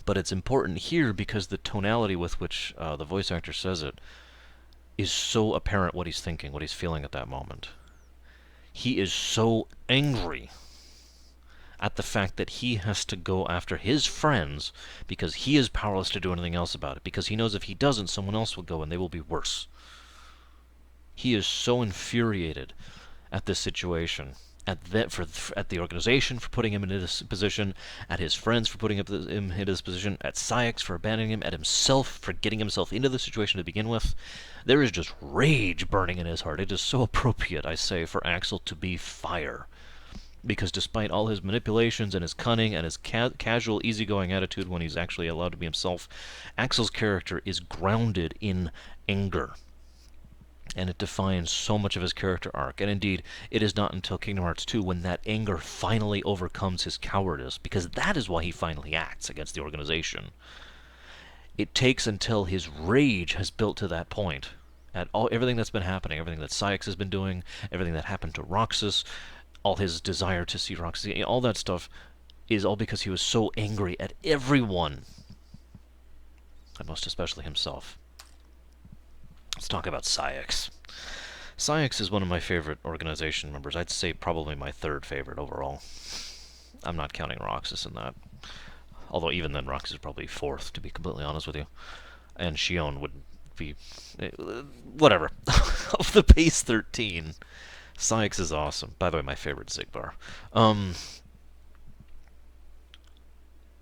But it's important here because the tonality with which the voice actor says it is so apparent what he's thinking, what he's feeling at that moment. He is so angry at the fact that he has to go after his friends because he is powerless to do anything else about it, because he knows if he doesn't, someone else will go and they will be worse. He is so infuriated at this situation, at the organization for putting him in this position, at his friends for putting him in this position, at Syx for abandoning him, at himself for getting himself into the situation to begin with. There is just rage burning in his heart. It is so appropriate, I say, for Axel to be fire. Because despite all his manipulations and his cunning and his casual, easygoing attitude when he's actually allowed to be himself, Axel's character is grounded in anger. And it defines so much of his character arc. And indeed, it is not until Kingdom Hearts 2 when that anger finally overcomes his cowardice, because that is why he finally acts against the organization. It takes until his rage has built to that point, at everything that's been happening, everything that Syx has been doing, everything that happened to Roxas, all his desire to see Roxy, all that stuff is all because he was so angry at everyone, and most especially himself. Let's talk about Syx. Syx is one of my favorite organization members. I'd say probably my third favorite overall. I'm not counting Roxas in that. Although even then, Roxas is probably fourth, to be completely honest with you. And Shion would be... whatever. Of the base 13, Syx is awesome. By the way, my favorite Zigbar.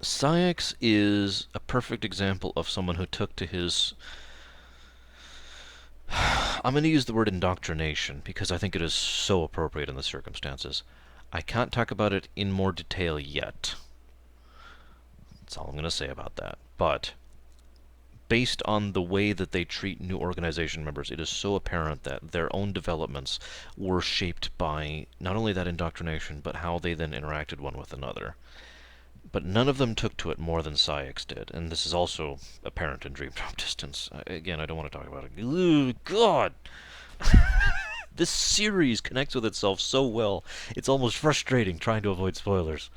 Syx is a perfect example of someone who took to his... I'm going to use the word indoctrination because I think it is so appropriate in the circumstances. I can't talk about it in more detail yet. That's all I'm going to say about that. But based on the way that they treat new organization members, it is so apparent that their own developments were shaped by not only that indoctrination, but how they then interacted one with another. But none of them took to it more than Syx did, and this is also apparent in Dream Drop Distance. Again, I don't want to talk about it. Ooh, God! This series connects with itself so well, it's almost frustrating trying to avoid spoilers.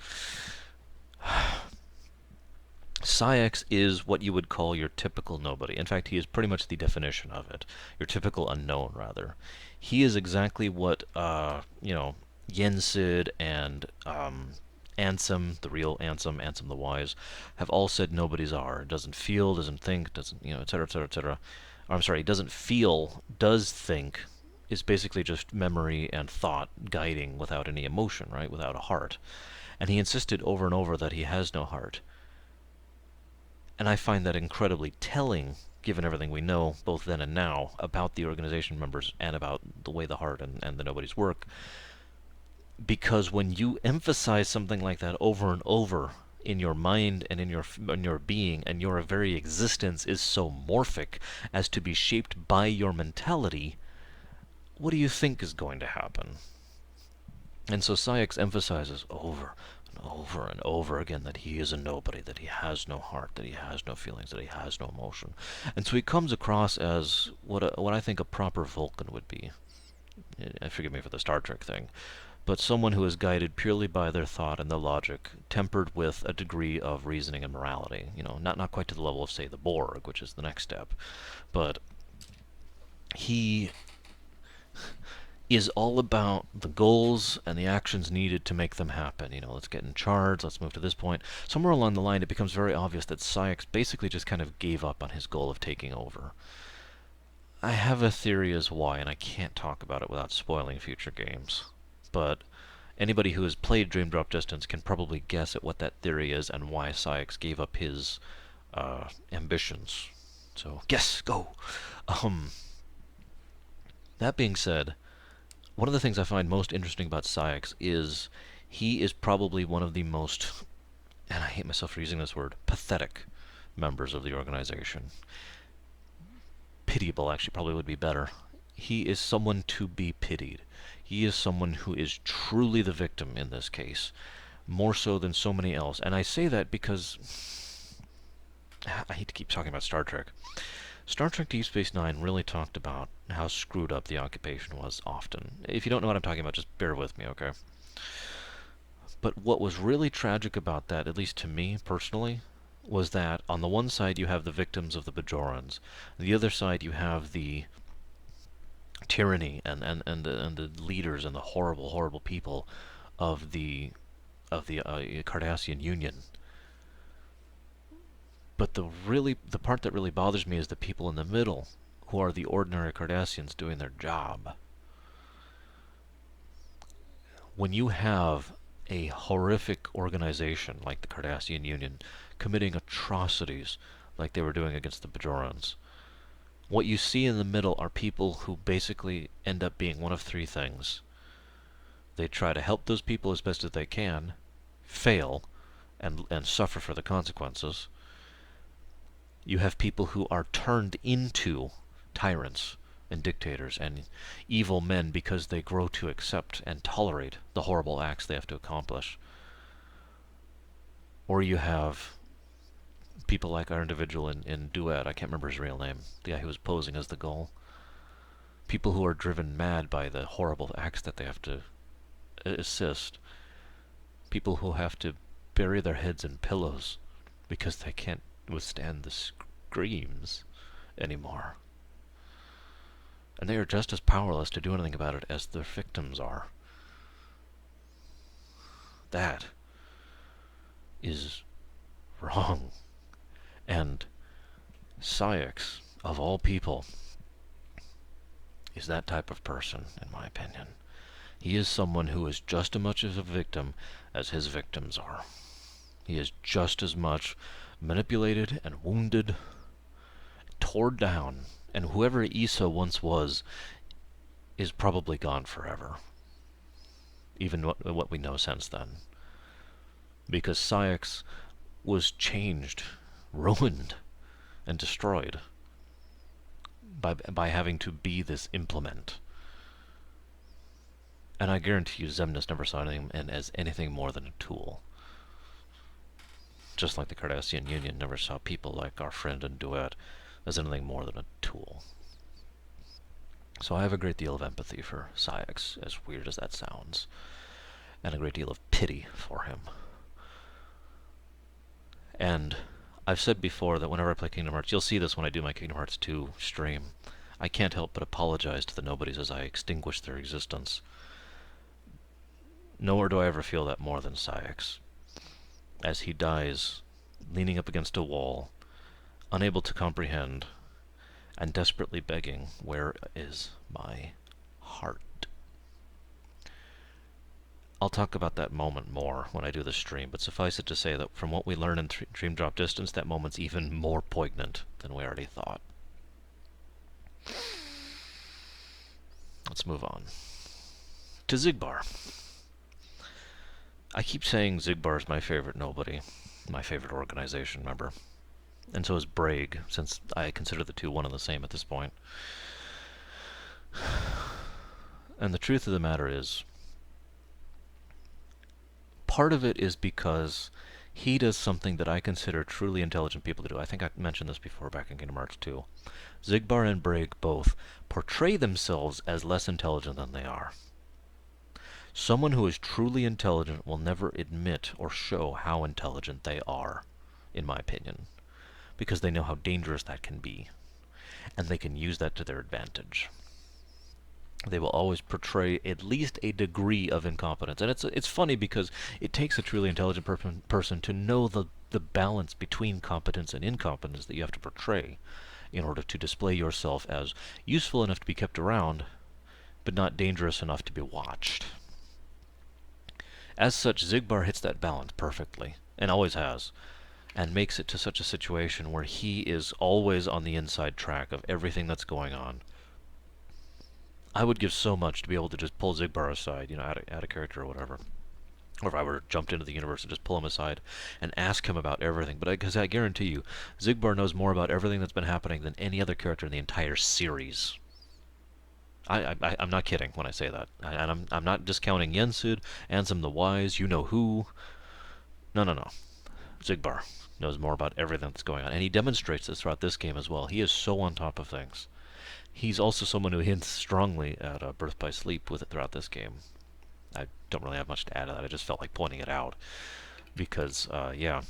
Syx is what you would call your typical nobody. In fact, he is pretty much the definition of it. Your typical unknown, rather. He is exactly what, Yensid and, Ansem, the real Ansem, Ansem the Wise, have all said nobodies are. Doesn't feel, doesn't think, doesn't, etc., etc., etc. I'm sorry, doesn't feel, does think, is basically just memory and thought guiding without any emotion, right? Without a heart. And he insisted over and over that he has no heart. And I find that incredibly telling, given everything we know, both then and now, about the organization members and about the way the heart and the nobodies work. Because when you emphasize something like that over and over in your mind and in your being, and your very existence is so morphic as to be shaped by your mentality, what do you think is going to happen? And so Syx emphasizes over and over and over again that he is a nobody, that he has no heart, that he has no feelings, that he has no emotion. And so he comes across as what I think a proper Vulcan would be. Forgive me for the Star Trek thing. But someone who is guided purely by their thought and their logic, tempered with a degree of reasoning and morality. Not quite to the level of, say, the Borg, which is the next step. But he is all about the goals and the actions needed to make them happen. Let's get in charge, let's move to this point. Somewhere along the line, it becomes very obvious that Syx basically just kind of gave up on his goal of taking over. I have a theory as why, and I can't talk about it without spoiling future games. But anybody who has played Dream Drop Distance can probably guess at what that theory is and why Syx gave up his ambitions. So, guess, go! That being said, one of the things I find most interesting about Syx is he is probably one of the most, and I hate myself for using this word, pathetic members of the organization. Pitiable, actually, probably would be better. He is someone to be pitied. He is someone who is truly the victim in this case, more so than so many else. And I say that because I hate to keep talking about Star Trek. Star Trek Deep Space Nine really talked about how screwed up the occupation was often. If you don't know what I'm talking about, just bear with me, okay? But what was really tragic about that, at least to me personally, was that on the one side you have the victims of the Bajorans, on the other side you have the tyranny and the leaders and the horrible, horrible people of the Cardassian Union. But the part that really bothers me is the people in the middle, who are the ordinary Cardassians doing their job. When you have a horrific organization like the Cardassian Union committing atrocities like they were doing against the Bajorans, what you see in the middle are people who basically end up being one of three things. They try to help those people as best as they can, fail, and suffer for the consequences. You have people who are turned into tyrants and dictators and evil men because they grow to accept and tolerate the horrible acts they have to accomplish. Or you have people like our individual in Duet, I can't remember his real name, the guy who was posing as the goal. People who are driven mad by the horrible acts that they have to assist people who have to bury their heads in pillows because they can't withstand the screams anymore. And they are just as powerless to do anything about it as their victims are. That is wrong. And Sayx, of all people, is that type of person, in my opinion. He is someone who is just as much as a victim as his victims are. He is just as much manipulated and wounded, torn down, and whoever Issa once was is probably gone forever. Even what we know since then. Because Sayx was changed, ruined, and destroyed by having to be this implement. And I guarantee you Xemnas never saw him as anything more than a tool. Just like the Cardassian Union never saw people like our friend and Duet as anything more than a tool. So I have a great deal of empathy for Sayx, as weird as that sounds, and a great deal of pity for him. And I've said before that whenever I play Kingdom Hearts, you'll see this when I do my Kingdom Hearts 2 stream, I can't help but apologize to the nobodies as I extinguish their existence. Nowhere do I ever feel that more than Sayx, as he dies, leaning up against a wall, unable to comprehend, and desperately begging, "Where is my heart?" I'll talk about that moment more when I do the stream, but suffice it to say that from what we learn in Dream Drop Distance, that moment's even more poignant than we already thought. Let's move on to Xigbar. I keep saying Xigbar is my favorite nobody, my favorite organization member. And so is Braig, since I consider the two one and the same at this point. And the truth of the matter is, part of it is because he does something that I consider truly intelligent people to do. I think I mentioned this before back in Kingdom Hearts 2. Xigbar and Braig both portray themselves as less intelligent than they are. Someone who is truly intelligent will never admit or show how intelligent they are, in my opinion, because they know how dangerous that can be, and they can use that to their advantage. They will always portray at least a degree of incompetence. And it's funny because it takes a truly intelligent person to know the balance between competence and incompetence that you have to portray in order to display yourself as useful enough to be kept around, but not dangerous enough to be watched. As such, Xigbar hits that balance perfectly, and always has, and makes it to such a situation where he is always on the inside track of everything that's going on. I would give so much to be able to just pull Xigbar aside, out of character or whatever. Or if I were jumped into the universe and just pull him aside and ask him about everything. But because I guarantee you, Xigbar knows more about everything that's been happening than any other character in the entire series. I'm not kidding when I say that. And I'm not discounting Yensid, Ansem the Wise, you-know-who. No. Xigbar knows more about everything that's going on. And he demonstrates this throughout this game as well. He is so on top of things. He's also someone who hints strongly at Birth by Sleep with it throughout this game. I don't really have much to add to that. I just felt like pointing it out. Because, yeah.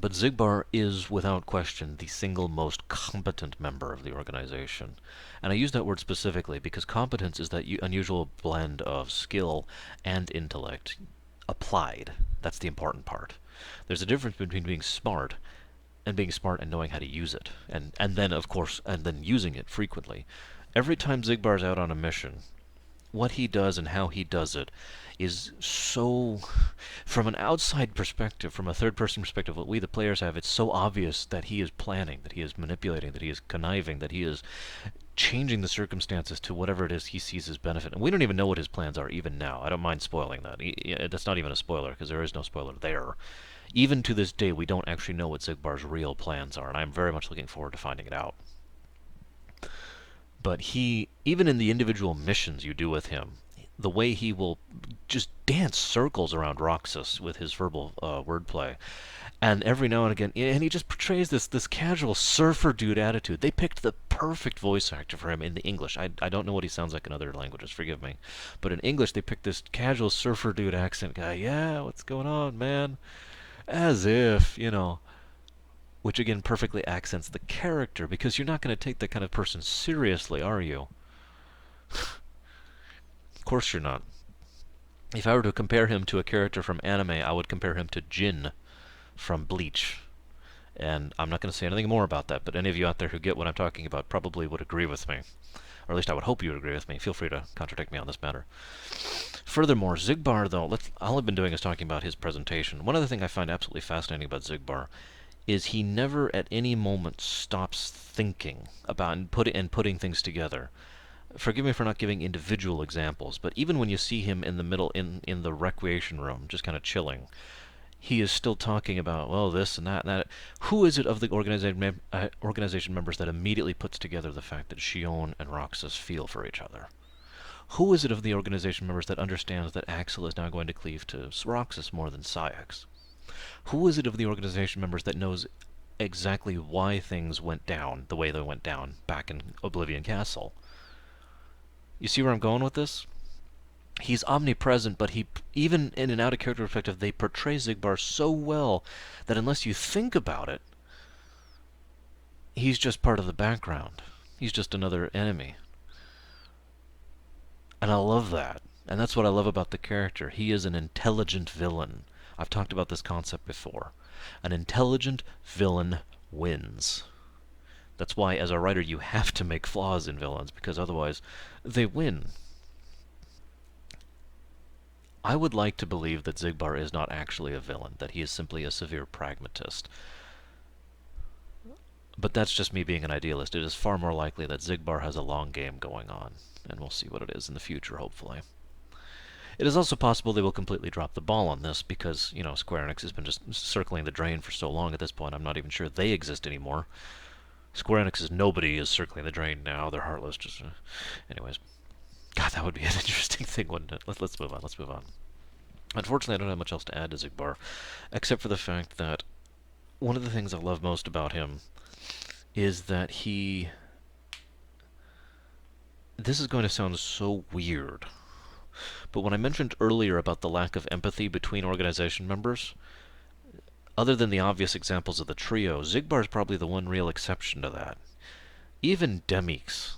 But Xigbar is, without question, the single most competent member of the organization. And I use that word specifically because competence is that unusual blend of skill and intellect applied. That's the important part. There's a difference between being smart and knowing how to use it. And then, of course, and then using it frequently. Every time Xigbar's out on a mission, what he does and how he does it is so, from an outside perspective, from a third-person perspective, what we the players have, it's so obvious that he is planning, that he is manipulating, that he is conniving, that he is changing the circumstances to whatever it is he sees as benefit. And we don't even know what his plans are, even now. I don't mind spoiling that. That's not even a spoiler, because there is no spoiler there. Even to this day, we don't actually know what Xigbar's real plans are, and I'm very much looking forward to finding it out. But he, even in the individual missions you do with him, the way he will just dance circles around Roxas with his verbal wordplay. And every now and again, and he just portrays this casual surfer dude attitude. They picked the perfect voice actor for him in the English. I don't know what he sounds like in other languages, forgive me. But in English, they picked this casual surfer dude accent guy. Yeah, what's going on, man? As if, which again perfectly accents the character, because you're not going to take that kind of person seriously, are you? Of course you're not. If I were to compare him to a character from anime, I would compare him to Jin from Bleach. And I'm not going to say anything more about that, but any of you out there who get what I'm talking about probably would agree with me. Or at least I would hope you would agree with me. Feel free to contradict me on this matter. Furthermore, Xigbar, though, all I've been doing is talking about his presentation. One other thing I find absolutely fascinating about Xigbar is he never at any moment stops thinking about and putting things together. Forgive me for not giving individual examples, but even when you see him in the middle in the recreation room, just kind of chilling, he is still talking about, well, this and that and that. Who is it of the organization members that immediately puts together the fact that Shion and Roxas feel for each other? Who is it of the organization members that understands that Axel is now going to cleave to Roxas more than Sayax? Who is it of the organization members that knows exactly why things went down the way they went down back in Oblivion Castle? You see where I'm going with this? He's omnipresent, but even in an out-of-character perspective, they portray Xigbar so well that unless you think about it, he's just part of the background. He's just another enemy. And I love that. And that's what I love about the character. He is an intelligent villain. I've talked about this concept before. An intelligent villain wins. That's why, as a writer, you have to make flaws in villains, because otherwise they win. I would like to believe that Xigbar is not actually a villain, that he is simply a severe pragmatist. But that's just me being an idealist. It is far more likely that Xigbar has a long game going on, and we'll see what it is in the future, hopefully. It is also possible they will completely drop the ball on this because, Square Enix has been just circling the drain for so long at this point, I'm not even sure they exist anymore. Square Enix's nobody is circling the drain now. They're heartless. Anyways. God, that would be an interesting thing, wouldn't it? Let's move on. Unfortunately, I don't have much else to add to Xigbar, except for the fact that one of the things I love most about him is that this is going to sound so weird, but when I mentioned earlier about the lack of empathy between organization members, other than the obvious examples of the trio, Xigbar is probably the one real exception to that. Even Demix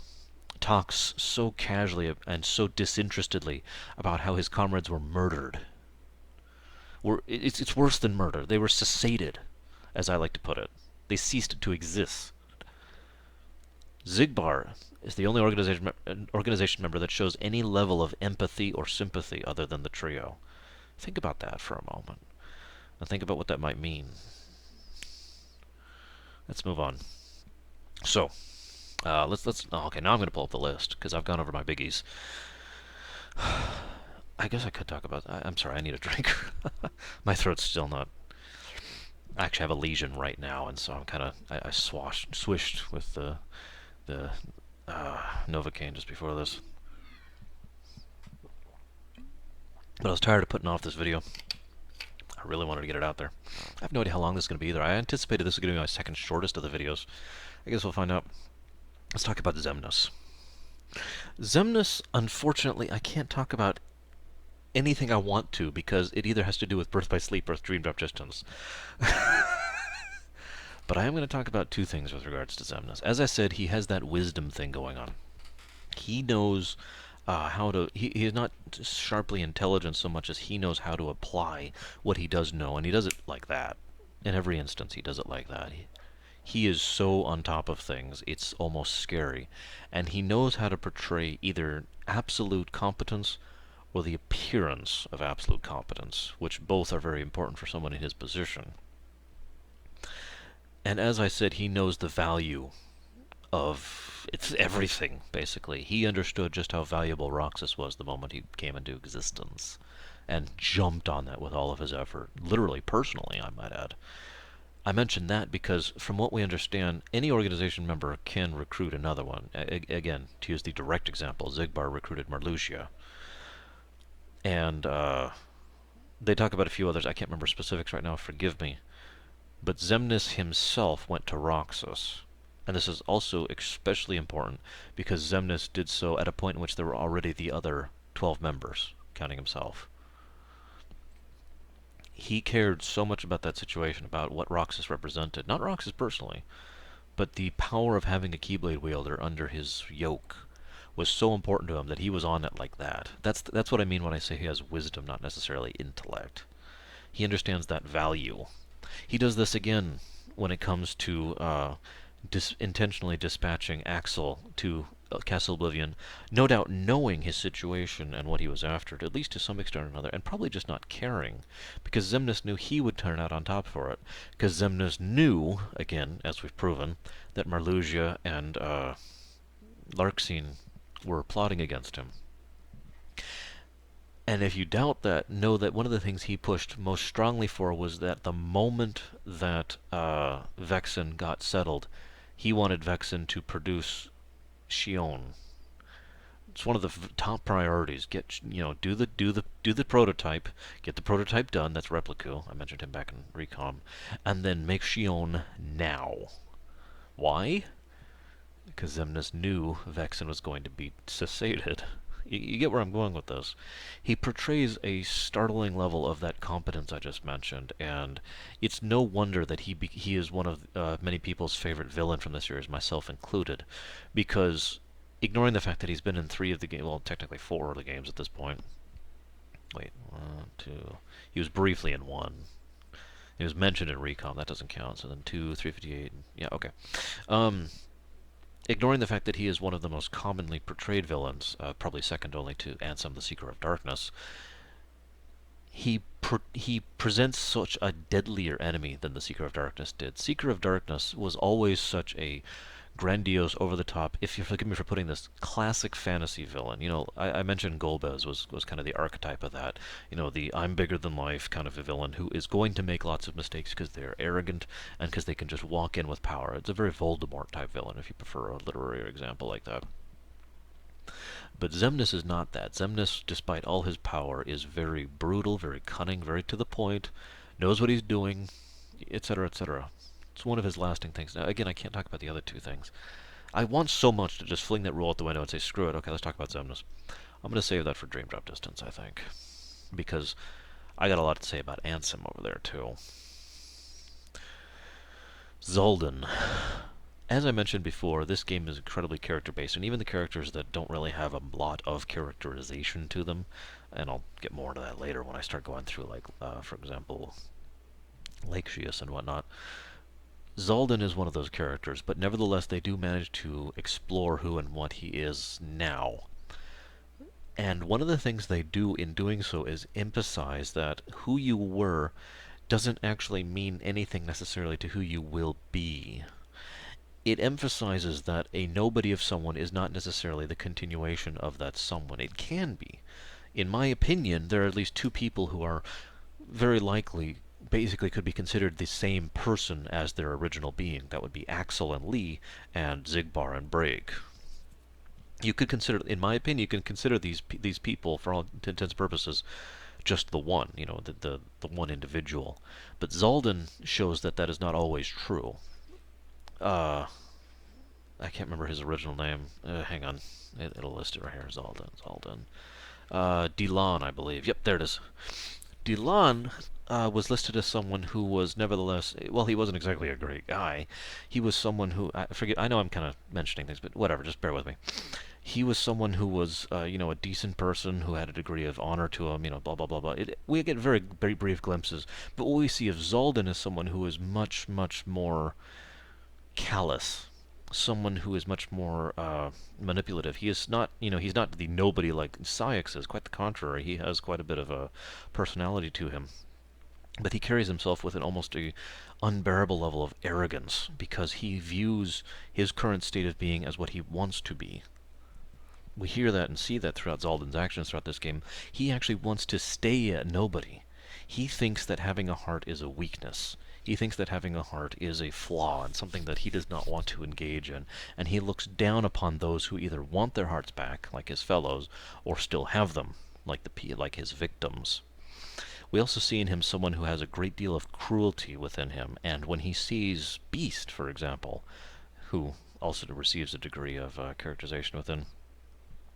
talks so casually and so disinterestedly about how his comrades were murdered. It's worse than murder. They were cessated, as I like to put it. They ceased to exist. Xigbar is the only organization member that shows any level of empathy or sympathy other than the trio. Think about that for a moment. And think about what that might mean. Let's move on. So, okay, now I'm going to pull up the list, because I've gone over my biggies. I guess I could talk about... I'm sorry, I need a drink. My throat's still not... I actually have a lesion right now, and so I'm kind of... I swished with the Novocaine just before this. But I was tired of putting off this video. I really wanted to get it out there. I have no idea how long this is going to be either. I anticipated this was going to be my second shortest of the videos. I guess we'll find out. Let's talk about Xemnas. Xemnas, unfortunately, I can't talk about anything I want to because it either has to do with Birth by Sleep or Dream Drop Distance. But I am going to talk about two things with regards to Xemnas. As I said, he has that wisdom thing going on. He knows how to... He is not sharply intelligent so much as he knows how to apply what he does know, and he does it like that. In every instance, he does it like that. He is so on top of things, it's almost scary. And he knows how to portray either absolute competence or the appearance of absolute competence, which both are very important for someone in his position. And as I said, he knows the value of... It's everything, basically. He understood just how valuable Roxas was the moment he came into existence, and jumped on that with all of his effort. Literally, personally, I might add. I mention that because, from what we understand, any organization member can recruit another one. Again, to use the direct example, Xigbar recruited Marluxia. And they talk about a few others. I can't remember specifics right now, forgive me. But Xemnas himself went to Roxas. And this is also especially important because Xemnas did so at a point in which there were already the other 12 members, counting himself. He cared so much about that situation, about what Roxas represented. Not Roxas personally, but the power of having a Keyblade wielder under his yoke was so important to him that he was on it like that. That's what I mean when I say he has wisdom, not necessarily intellect. He understands that value. He does this again when it comes to intentionally dispatching Axel to Castle Oblivion, no doubt knowing his situation and what he was after, at least to some extent or another, and probably just not caring, because Xemnas knew he would turn out on top for it, because Xemnas knew, again, as we've proven, that Marluxia and Larxene were plotting against him. And if you doubt that, know that one of the things he pushed most strongly for was that the moment that Vexen got settled, he wanted Vexen to produce Xion. It's one of the top priorities. Do the prototype, get the prototype done. That's Repliku. I mentioned him back in Recom, and then make Xion now. Why? Because Xemnas knew Vexen was going to be cessated. You get where I'm going with this. He portrays a startling level of that competence I just mentioned, and it's no wonder that he is one of many people's favorite villain from the series, myself included, because ignoring the fact that he's been in 3 of the games, well, technically 4 of the games at this point. Wait, 1, 2. He was briefly in 1. He was mentioned in Recom, that doesn't count. So then 2, 358. Yeah, okay. Ignoring the fact that he is one of the most commonly portrayed villains, probably second only to Ansem the Seeker of Darkness, he presents such a deadlier enemy than the Seeker of Darkness did. Seeker of Darkness was always such a grandiose, over-the-top, if you forgive me for putting this, classic fantasy villain. I mentioned Golbez was kind of the archetype of that. The I'm bigger than life kind of a villain who is going to make lots of mistakes because they're arrogant and because they can just walk in with power. It's a very Voldemort-type villain, if you prefer a literary example like that. But Xemnas is not that. Xemnas, despite all his power, is very brutal, very cunning, very to the point, knows what he's doing, etc., etc. It's one of his lasting things. Now, again, I can't talk about the other 2 things. I want so much to just fling that rule out the window and say, screw it, okay, let's talk about Xemnas. I'm going to save that for Dream Drop Distance, I think. Because I got a lot to say about Ansem over there, too. Xaldin. As I mentioned before, this game is incredibly character-based, and even the characters that don't really have a lot of characterization to them, and I'll get more into that later when I start going through, like, for example, Lakeshius and whatnot. Xaldin is one of those characters, but nevertheless they do manage to explore who and what he is now. And one of the things they do in doing so is emphasize that who you were doesn't actually mean anything necessarily to who you will be. It emphasizes that a nobody of someone is not necessarily the continuation of that someone. It can be. In my opinion, there are at least 2 people who are very likely basically could be considered the same person as their original being. That would be Axel and Lee, and Xigbar and Braig. You could consider, in my opinion, you can consider these people, for all intents and purposes, just the one, the one individual. But Xaldin shows that that is not always true. I can't remember his original name. Hang on. It'll list it right here. Xaldin. Dilan, I believe. Yep, there it is. Dilan was listed as someone who was nevertheless, well, he wasn't exactly a great guy. He was someone who, I know I'm kind of mentioning things, but whatever, just bear with me. He was someone who was, a decent person who had a degree of honor to him, blah, blah, blah, blah. We get very, very brief glimpses, but what we see of Xaldin is someone who is much, much more callous. Someone who is much more manipulative. He is not, he's not the nobody like Saïx is. Quite the contrary. He has quite a bit of a personality to him. But he carries himself with an almost a unbearable level of arrogance because he views his current state of being as what he wants to be. We hear that and see that throughout Xaldin's actions throughout this game. He actually wants to stay a nobody. He thinks that having a heart is a weakness. He thinks that having a heart is a flaw and something that he does not want to engage in, and he looks down upon those who either want their hearts back, like his fellows, or still have them. like his victims. We also see in him someone who has a great deal of cruelty within him, and when he sees Beast, for example, who also receives a degree of characterization within,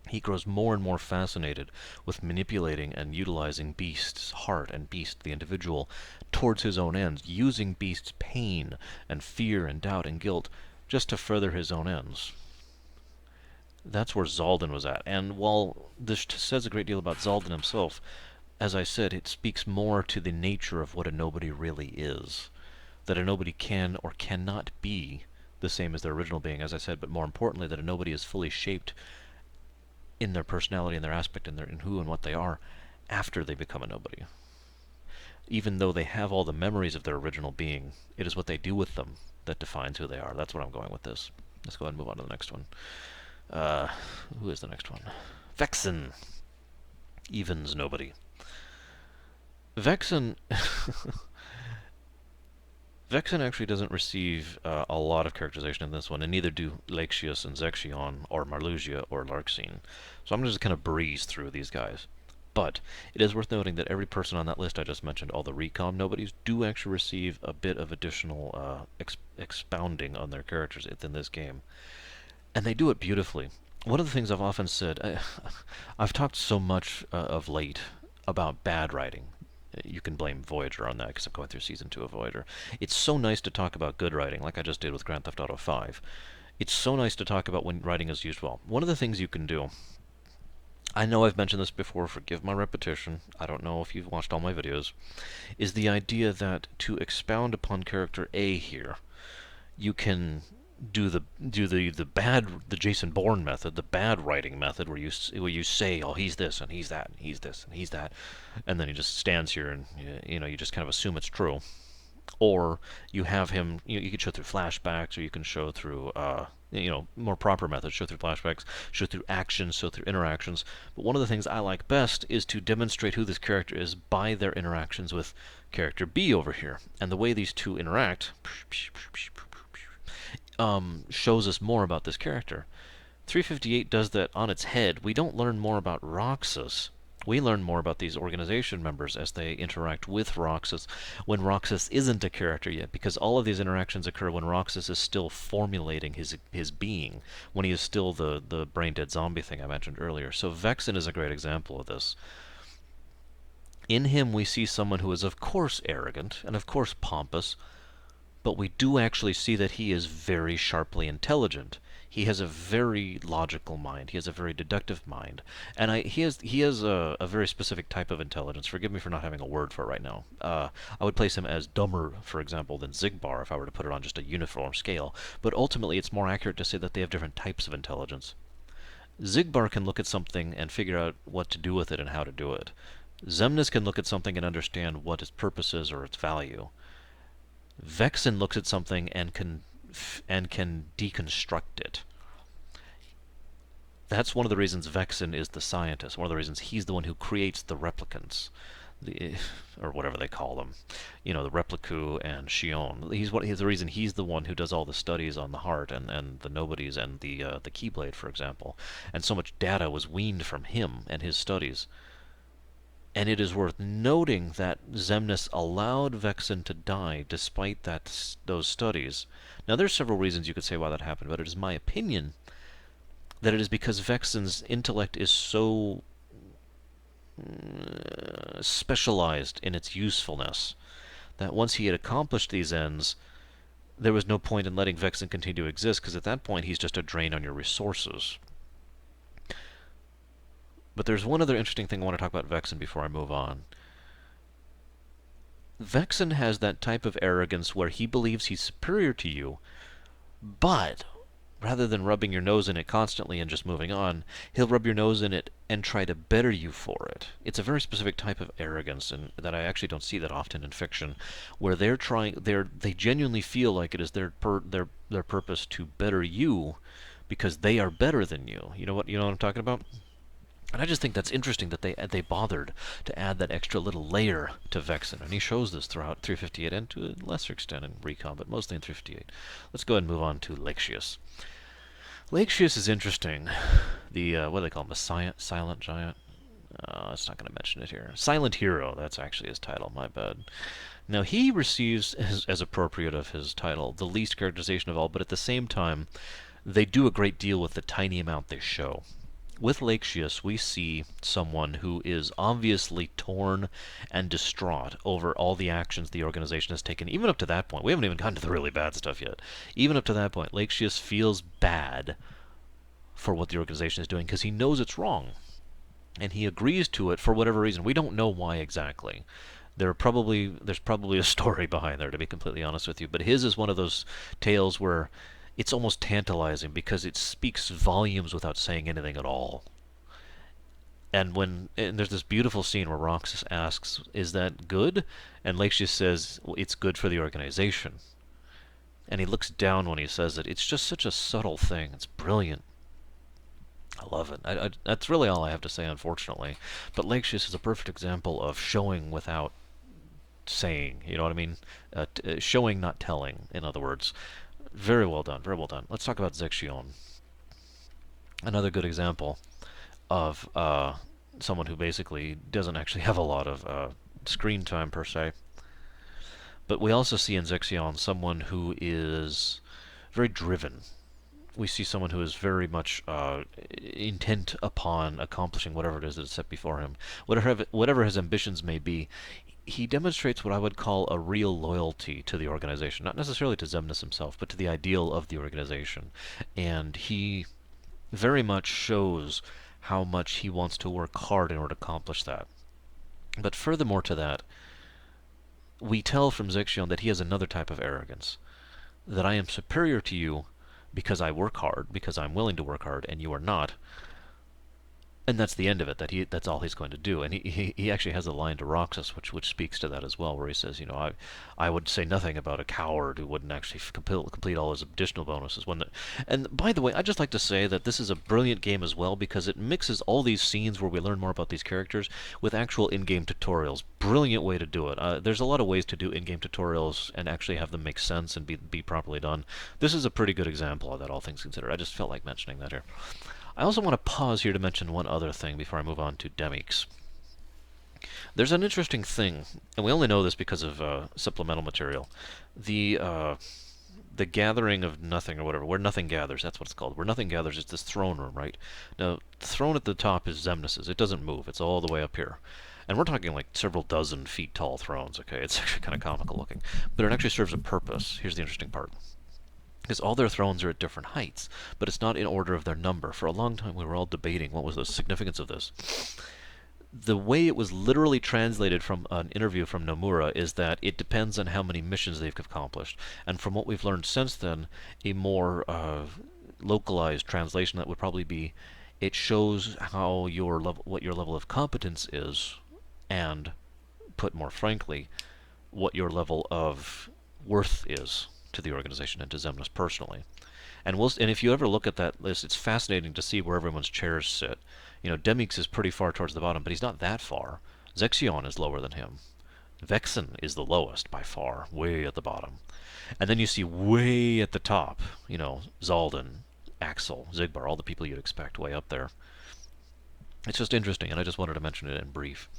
he grows more and more fascinated with manipulating and utilizing Beast's heart and Beast, the individual, towards his own ends, using Beast's pain and fear and doubt and guilt just to further his own ends. That's where Zaldan was at. And while this says a great deal about Zaldan himself, as I said, it speaks more to the nature of what a nobody really is. That a nobody can or cannot be the same as their original being, as I said, but more importantly, that a nobody is fully shaped in their personality and their aspect and in who and what they are after they become a nobody. Even though they have all the memories of their original being, it is what they do with them that defines who they are. That's what I'm going with this. Let's go ahead and move on to the next one. Who is the next one? Vexen. Evens nobody. Vexen... Vexen actually doesn't receive a lot of characterization in this one, and neither do Laxius and Zexion, or Marlusia, or Larxene. So I'm going to just kind of breeze through these guys. But it is worth noting that every person on that list I just mentioned, all the recom nobodies, do actually receive a bit of additional expounding on their characters within this game. And they do it beautifully. One of the things I've often said, I've talked so much of late about bad writing. You can blame Voyager on that because I'm going through Season 2 of Voyager. It's so nice to talk about good writing, like I just did with Grand Theft Auto 5. It's so nice to talk about when writing is used well. One of the things you can do, I know I've mentioned this before, forgive my repetition, I don't know if you've watched all my videos, is the idea that to expound upon character A here, you can do the Jason Bourne method, the bad writing method, where you say, oh, he's this and he's that and he's this and he's that, and then he just stands here and you just kind of assume it's true. Or you have him, you can show through flashbacks, or you can show through more proper methods, show through flashbacks, show through actions, show through interactions. But one of the things I like best is to demonstrate who this character is by their interactions with character B over here. And the way these two interact shows us more about this character. 358 does that on its head. We don't learn more about Roxas. We learn more about these organization members as they interact with Roxas when Roxas isn't a character yet, because all of these interactions occur when Roxas is still formulating his being, when he is still the brain-dead zombie thing I mentioned earlier. So Vexen is a great example of this. In him we see someone who is of course arrogant and of course pompous, but we do actually see that he is very sharply intelligent. He has a very logical mind. He has a very deductive mind. And he has a very specific type of intelligence. Forgive me for not having a word for it right now. I would place him as dumber, for example, than Zigbar if I were to put it on just a uniform scale. But ultimately, it's more accurate to say that they have different types of intelligence. Zigbar can look at something and figure out what to do with it and how to do it. Xemnas can look at something and understand what its purpose is or its value. Vexen looks at something and can deconstruct it. That's one of the reasons Vexen is the scientist. One of the reasons he's the one who creates the replicants, or whatever they call them. The Replicu and Shion. He's the reason he's the one who does all the studies on the heart and the nobodies and the Keyblade, for example. And so much data was weaned from him and his studies. And it is worth noting that Xemnas allowed Vexen to die despite those studies. Now, there's several reasons you could say why that happened, but it is my opinion that it is because Vexen's intellect is so specialized in its usefulness that once he had accomplished these ends, there was no point in letting Vexen continue to exist, because at that point he's just a drain on your resources. But there's one other interesting thing I want to talk about Vexen before I move on. Vexen has that type of arrogance where he believes he's superior to you, but rather than rubbing your nose in it constantly and just moving on, he'll rub your nose in it and try to better you for it. It's a very specific type of arrogance, and that I actually don't see that often in fiction, where they genuinely feel like it is their purpose to better you because they are better than you. You know what I'm talking about? And I just think that's interesting that they bothered to add that extra little layer to Vexen, and he shows this throughout 358 and to a lesser extent in Recon, but mostly in 358. Let's go ahead and move on to Laxius. Laxius is interesting. The what do they call him? A silent giant. It's not going to mention it here. Silent Hero, that's actually his title, my bad. Now, he receives, as appropriate of his title, the least characterization of all, but at the same time, they do a great deal with the tiny amount they show. With Laxius, we see someone who is obviously torn and distraught over all the actions the organization has taken. Even up to that point, we haven't even gotten to the really bad stuff yet. Even up to that point, Laxius feels bad for what the organization is doing because he knows it's wrong. And he agrees to it for whatever reason. We don't know why exactly. There's probably a story behind there, to be completely honest with you. But his is one of those tales where it's almost tantalizing because it speaks volumes without saying anything at all. And there's this beautiful scene where Roxas asks, "Is that good?" And Laxius says, well, "It's good for the organization." And he looks down when he says it. It's just such a subtle thing. It's brilliant. I love it. That's really all I have to say, unfortunately. But Laxius is a perfect example of showing without saying. You know what I mean? Showing, not telling, in other words. Very well done. Very well done. Let's talk about Zexion. Another good example of someone who basically doesn't actually have a lot of screen time, per se. But we also see in Zexion someone who is very driven. We see someone who is very much intent upon accomplishing whatever it is that's set before him. Whatever his ambitions may be, he demonstrates what I would call a real loyalty to the organization. Not necessarily to Xemnas himself, but to the ideal of the organization. And he very much shows how much he wants to work hard in order to accomplish that. But furthermore to that, we tell from Zexion that he has another type of arrogance. That I am superior to you because I work hard, because I'm willing to work hard, and you are not. And that's the end of it. That's all he's going to do. And he actually has a line to Roxas, which speaks to that as well, where he says, I would say nothing about a coward who wouldn't actually complete all his additional bonuses. And by the way, I'd just like to say that this is a brilliant game as well because it mixes all these scenes where we learn more about these characters with actual in-game tutorials. Brilliant way to do it. There's a lot of ways to do in-game tutorials and actually have them make sense and be properly done. This is a pretty good example of that, all things considered. I just felt like mentioning that here. I also want to pause here to mention one other thing before I move on to Demix. There's an interesting thing, and we only know this because of supplemental material. The gathering of nothing, or whatever, where nothing gathers, that's what it's called. Where nothing gathers is this throne room, right? Now, the throne at the top is Xemnas's. It doesn't move. It's all the way up here. And we're talking like several dozen feet tall thrones, okay? It's actually kind of comical looking. But it actually serves a purpose. Here's the interesting part. Because all their thrones are at different heights, but it's not in order of their number. For a long time we were all debating what was the significance of this. The way it was literally translated from an interview from Nomura is that it depends on how many missions they've accomplished. And from what we've learned since then, a more localized translation that would probably be, it shows how what your level of competence is, and, put more frankly, what your level of worth is to the organization and to Xemnas personally. And if you ever look at that list, it's fascinating to see where everyone's chairs sit. Demix is pretty far towards the bottom, but he's not that far. Zexion is lower than him. Vexen is the lowest by far, way at the bottom. And then you see way at the top, Zaldan, Axel, Zigbar, all the people you'd expect way up there. It's just interesting, and I just wanted to mention it in brief.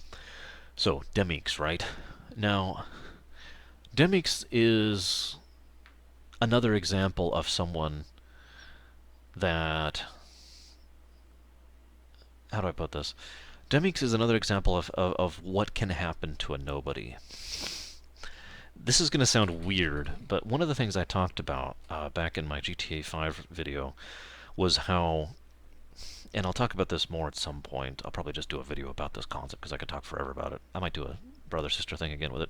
So, Demix, right? Now, Demix is another example of someone that... How do I put this? Demix is another example of what can happen to a nobody. This is going to sound weird, but one of the things I talked about back in my GTA 5 video was how... And I'll talk about this more at some point. I'll probably just do a video about this concept because I could talk forever about it. I might do a brother-sister thing again with it.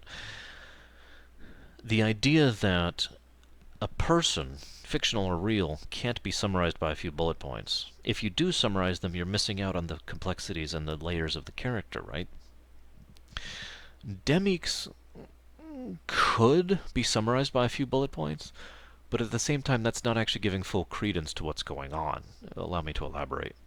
The idea that a person, fictional or real, can't be summarized by a few bullet points. If you do summarize them, you're missing out on the complexities and the layers of the character, right? Demix could be summarized by a few bullet points, but at the same time, that's not actually giving full credence to what's going on. Allow me to elaborate.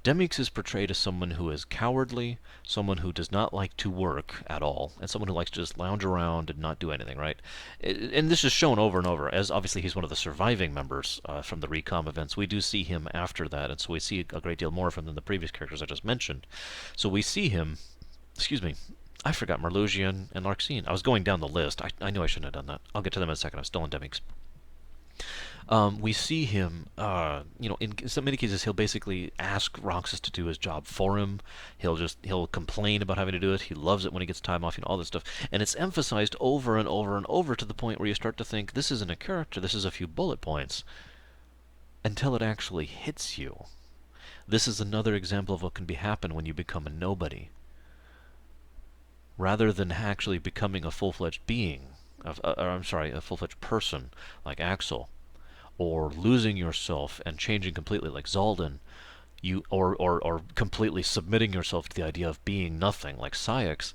Demix is portrayed as someone who is cowardly, someone who does not like to work at all, and someone who likes to just lounge around and not do anything, right? And this is shown over and over, as obviously he's one of the surviving members from the Recom events. We do see him after that, and so we see a great deal more of him than the previous characters I just mentioned. So we see him, excuse me, I forgot Marluxian and Larxene. I was going down the list. I knew I shouldn't have done that. I'll get to them in a second. I'm still on Demix. We see him, in so many cases, he'll basically ask Roxas to do his job for him. He'll complain about having to do it. He loves it when he gets time off, all this stuff. And it's emphasized over and over and over to the point where you start to think, this isn't a character, this is a few bullet points. Until it actually hits you. This is another example of what can happen when you become a nobody. Rather than actually becoming a full-fledged being, a full-fledged person, like Axel, or losing yourself and changing completely like Zaldin, or completely submitting yourself to the idea of being nothing like Saïx,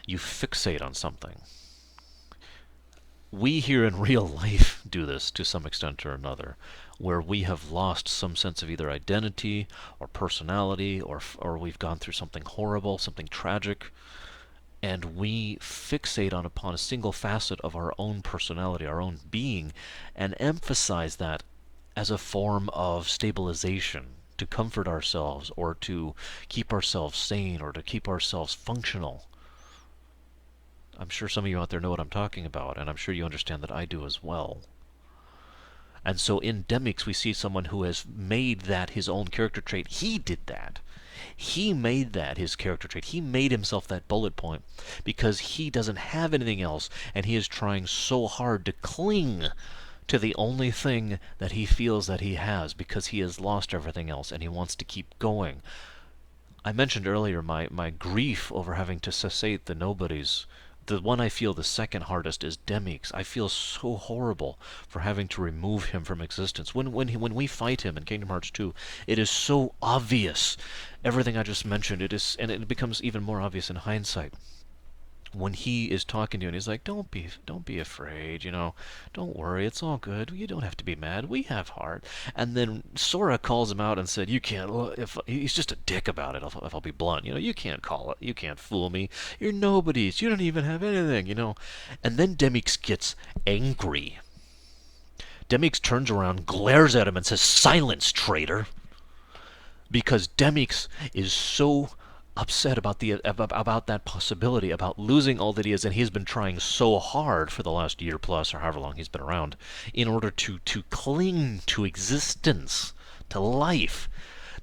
you fixate on something. We here in real life do this to some extent or another, where we have lost some sense of either identity or personality, or we've gone through something horrible, something tragic, and we fixate upon a single facet of our own personality, our own being, and emphasize that as a form of stabilization, to comfort ourselves, or to keep ourselves sane, or to keep ourselves functional. I'm sure some of you out there know what I'm talking about, and I'm sure you understand that I do as well. And so in Demix, we see someone who has made that his own character trait. He did that. He made that his character trait. He made himself that bullet point because he doesn't have anything else, and he is trying so hard to cling to the only thing that he feels that he has because he has lost everything else, and he wants to keep going. I mentioned earlier my grief over having to cessate the nobodies. The one I feel the second hardest is Demix. I feel so horrible for having to remove him from existence. When we fight him in Kingdom Hearts 2, it is so obvious. Everything I just mentioned, and it becomes even more obvious in hindsight. When he is talking to you and he's like, don't be afraid, don't worry, it's all good, you don't have to be mad, we have heart. And then Sora calls him out and said, you can't, if he's just a dick about it, if I'll be blunt, you can't call it, you can't fool me, you're nobodies, you don't even have anything, And then Demix gets angry. Demix turns around, glares at him and says, silence, traitor. Because Demix is so upset about that possibility, about losing all that he is, and he's been trying so hard for the last year plus, or however long he's been around, in order to cling to existence, to life,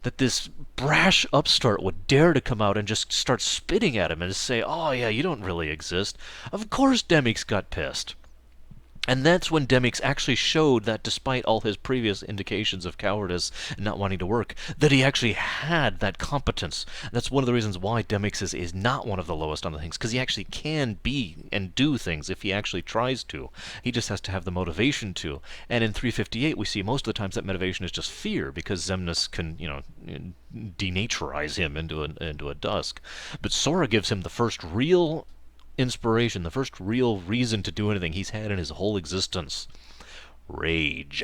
that this brash upstart would dare to come out and just start spitting at him and say, oh yeah, you don't really exist. Of course Demix got pissed. And that's when Demix actually showed that despite all his previous indications of cowardice and not wanting to work, that he actually had that competence. That's one of the reasons why Demix is not one of the lowest on the things, because he actually can be and do things if he actually tries to. He just has to have the motivation to. And in 358, we see most of the times that motivation is just fear, because Xemnas can, denaturize him into a dusk. But Sora gives him the first real inspiration, the first real reason to do anything he's had in his whole existence. Rage.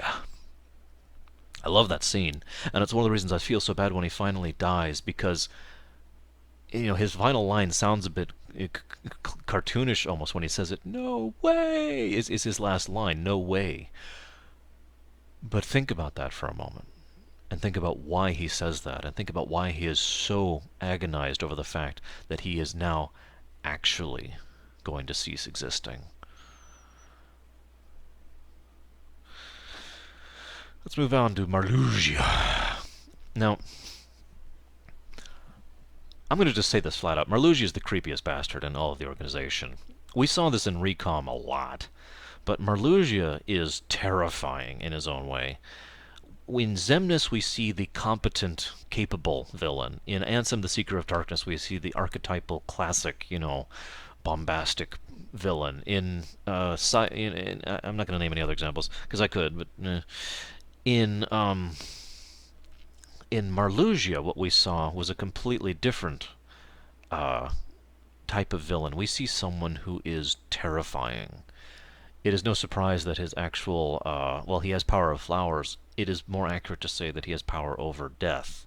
I love that scene, and it's one of the reasons I feel so bad when he finally dies, because his final line sounds a bit cartoonish almost when he says it. No way is his last line. No way. But think about that for a moment, and think about why he says that, and think about why he is so agonized over the fact that he is now actually going to cease existing. Let's move on to Marluxia. Now, I'm going to just say this flat out. Marluxia is the creepiest bastard in all of the organization. We saw this in Recom a lot, but Marluxia is terrifying in his own way. In Xemnas, we see the competent, capable villain. In Ansem, the Seeker of Darkness, we see the archetypal, classic, bombastic villain. I'm not going to name any other examples, because I could, but in Marluxia, what we saw was a completely different type of villain. We see someone who is terrifying. It is no surprise that his actual, he has power of flowers, it is more accurate to say that he has power over death.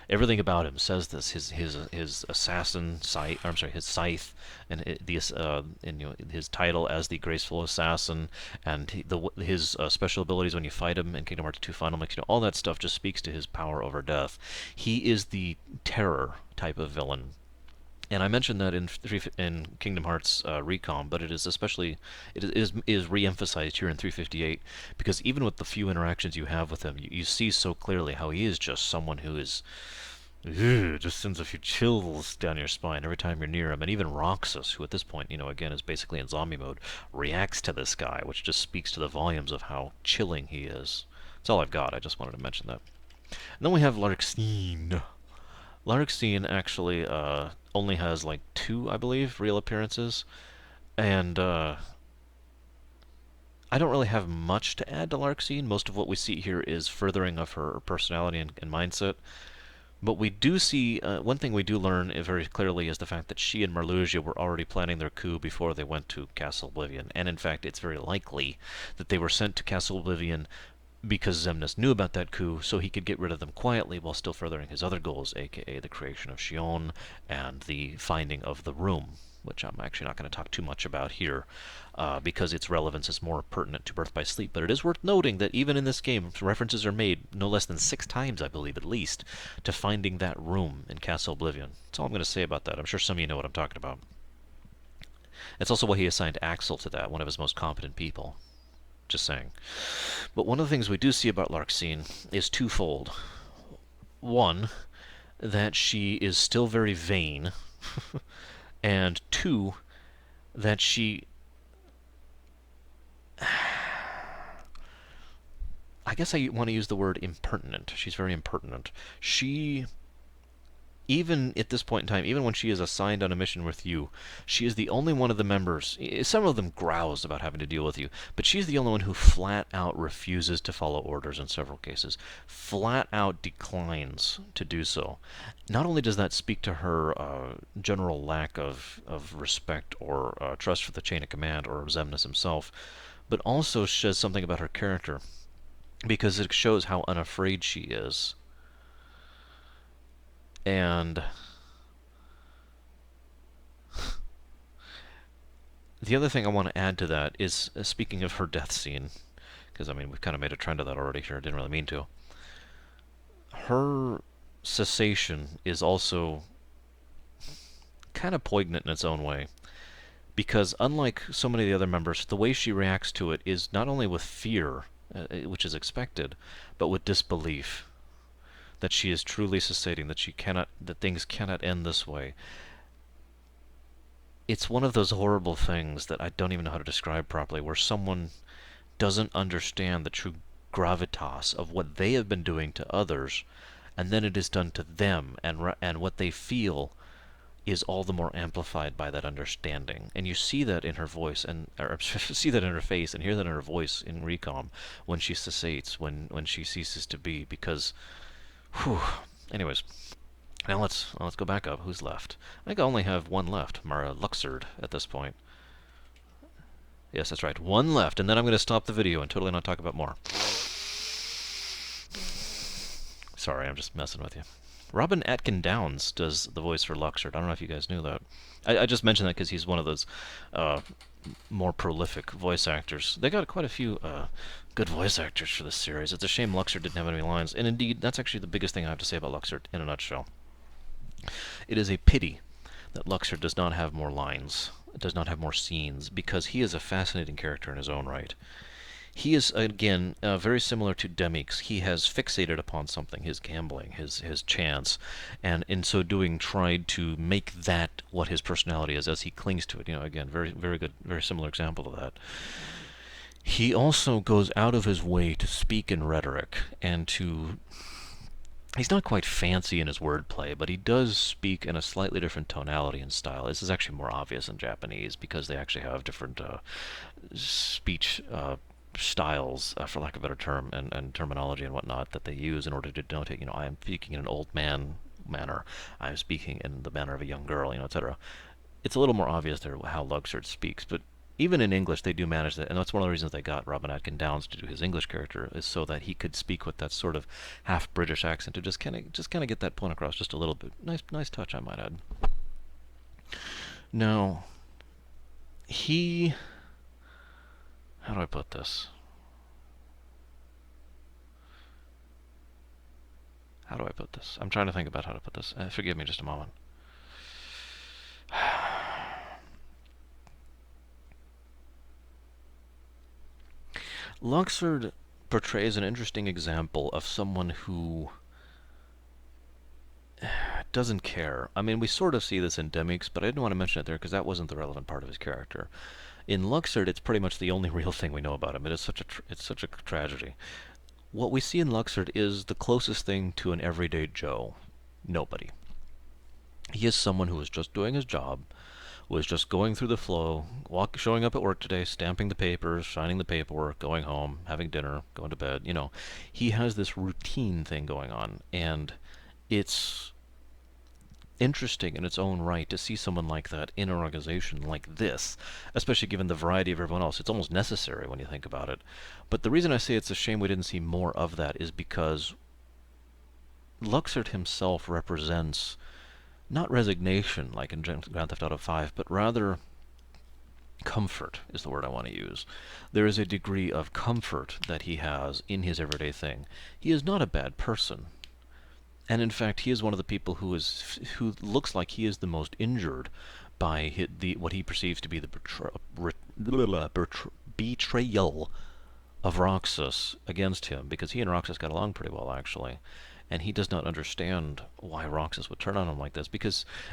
Everything about him says this. His assassin scythe, I'm sorry, his scythe, and his title as the graceful assassin, and his special abilities when you fight him in Kingdom Hearts 2 Final Mix. All that stuff just speaks to his power over death. He is the terror type of villain. And I mentioned that in Kingdom Hearts Recom, but it is especially it is re-emphasized here in 358 because even with the few interactions you have with him, you see so clearly how he is just someone who is just sends a few chills down your spine every time you're near him. And even Roxas, who at this point, again is basically in zombie mode, reacts to this guy, which just speaks to the volumes of how chilling he is. That's all I've got. I just wanted to mention that. And then we have Larxene. Larxene actually only has like 2, I believe, real appearances, and I don't really have much to add to Larxene. Most of what we see here is furthering of her personality and mindset. But we do see, one thing we do learn very clearly is the fact that she and Marluxia were already planning their coup before they went to Castle Oblivion. And in fact, it's very likely that they were sent to Castle Oblivion because Xemnas knew about that coup, so he could get rid of them quietly while still furthering his other goals, aka the creation of Xion and the finding of the room, which I'm actually not going to talk too much about here, because its relevance is more pertinent to Birth by Sleep. But it is worth noting that even in this game, references are made no less than 6 times, I believe, at least, to finding that room in Castle Oblivion. That's all I'm going to say about that. I'm sure some of you know what I'm talking about. It's also why he assigned Axel to that, one of his most competent people. Just saying. But one of the things we do see about Larxene is twofold. One, that she is still very vain, and 2, that she... I guess I want to use the word impertinent. She's very impertinent. She... Even at this point in time, even when she is assigned on a mission with you, she is the only one of the members. Some of them grouse about having to deal with you, but she's the only one who flat out refuses to follow orders in several cases. Flat out declines to do so. Not only does that speak to her general lack of respect or trust for the chain of command or Xemnas himself, but also says something about her character, because it shows how unafraid she is. And the other thing I want to add to that is, speaking of her death scene, because, I mean, we've kind of made a trend of that already here, I didn't really mean to. Her cessation is also kind of poignant in its own way, because unlike so many of the other members, the way she reacts to it is not only with fear, which is expected, but with disbelief. That she is truly cessating, that things cannot end this way. It's one of those horrible things that I don't even know how to describe properly, where someone doesn't understand the true gravitas of what they have been doing to others, and then it is done to them, and what they feel is all the more amplified by that understanding. And you see that in her voice, or see that in her face, and hear that in her voice in Recom, when she cessates, when she ceases to be, because... Whew. Anyways, now let's go back up. Who's left? I think I only have one left, Mara Luxord, at this point. Yes, that's right. One left, and then I'm going to stop the video and totally not talk about more. Sorry, I'm just messing with you. Robin Atkin Downs does the voice for Luxord. I don't know if you guys knew that. I just mentioned that because he's one of those more prolific voice actors. They got quite a few good voice actors for this series. It's a shame Luxord didn't have any lines. And indeed, that's actually the biggest thing I have to say about Luxord in a nutshell. It is a pity that Luxord does not have more lines, does not have more scenes, because he is a fascinating character in his own right. He is, again, very similar to Demyx. He has fixated upon something, his gambling, his chance, and in so doing tried to make that what his personality is as he clings to it. Again, very, very good, very similar example of that. He also goes out of his way to speak in rhetoric and to... He's not quite fancy in his wordplay, but he does speak in a slightly different tonality and style. This is actually more obvious in Japanese because they actually have different speech styles, for lack of a better term, and terminology and whatnot that they use in order to denotate, I am speaking in an old man manner, I am speaking in the manner of a young girl, etc. It's a little more obvious there how Luxord speaks, but even in English, they do manage that, and that's one of the reasons they got Robin Atkin Downes to do his English character, is so that he could speak with that sort of half British accent to just kind of get that point across just a little bit. Nice touch, I might add. Now, he, how do I put this? How do I put this? I'm trying to think about how to put this. Forgive me just a moment. Luxord portrays an interesting example of someone who doesn't care. I mean, we sort of see this in Demix, but I didn't want to mention it there because that wasn't the relevant part of his character. In Luxord, it's pretty much the only real thing we know about him. It's such a tragedy. What we see in Luxord is the closest thing to an everyday Joe. Nobody. He is someone who is just doing his job, was just going through the flow, showing up at work today, stamping the papers, signing the paperwork, going home, having dinner, going to bed. He has this routine thing going on, and it's interesting in its own right to see someone like that in an organization like this, especially given the variety of everyone else. It's almost necessary when you think about it. But the reason I say it's a shame we didn't see more of that is because Luxord himself represents not resignation like in Grand Theft Auto 5, but rather comfort is the word I want to use. There is a degree of comfort that he has in his everyday thing. He is not a bad person. And in fact, he is one of the people who looks like he is the most injured by what he perceives to be the betrayal of Roxas against him, because he and Roxas got along pretty well, actually. And he does not understand why Roxas would turn on him like this,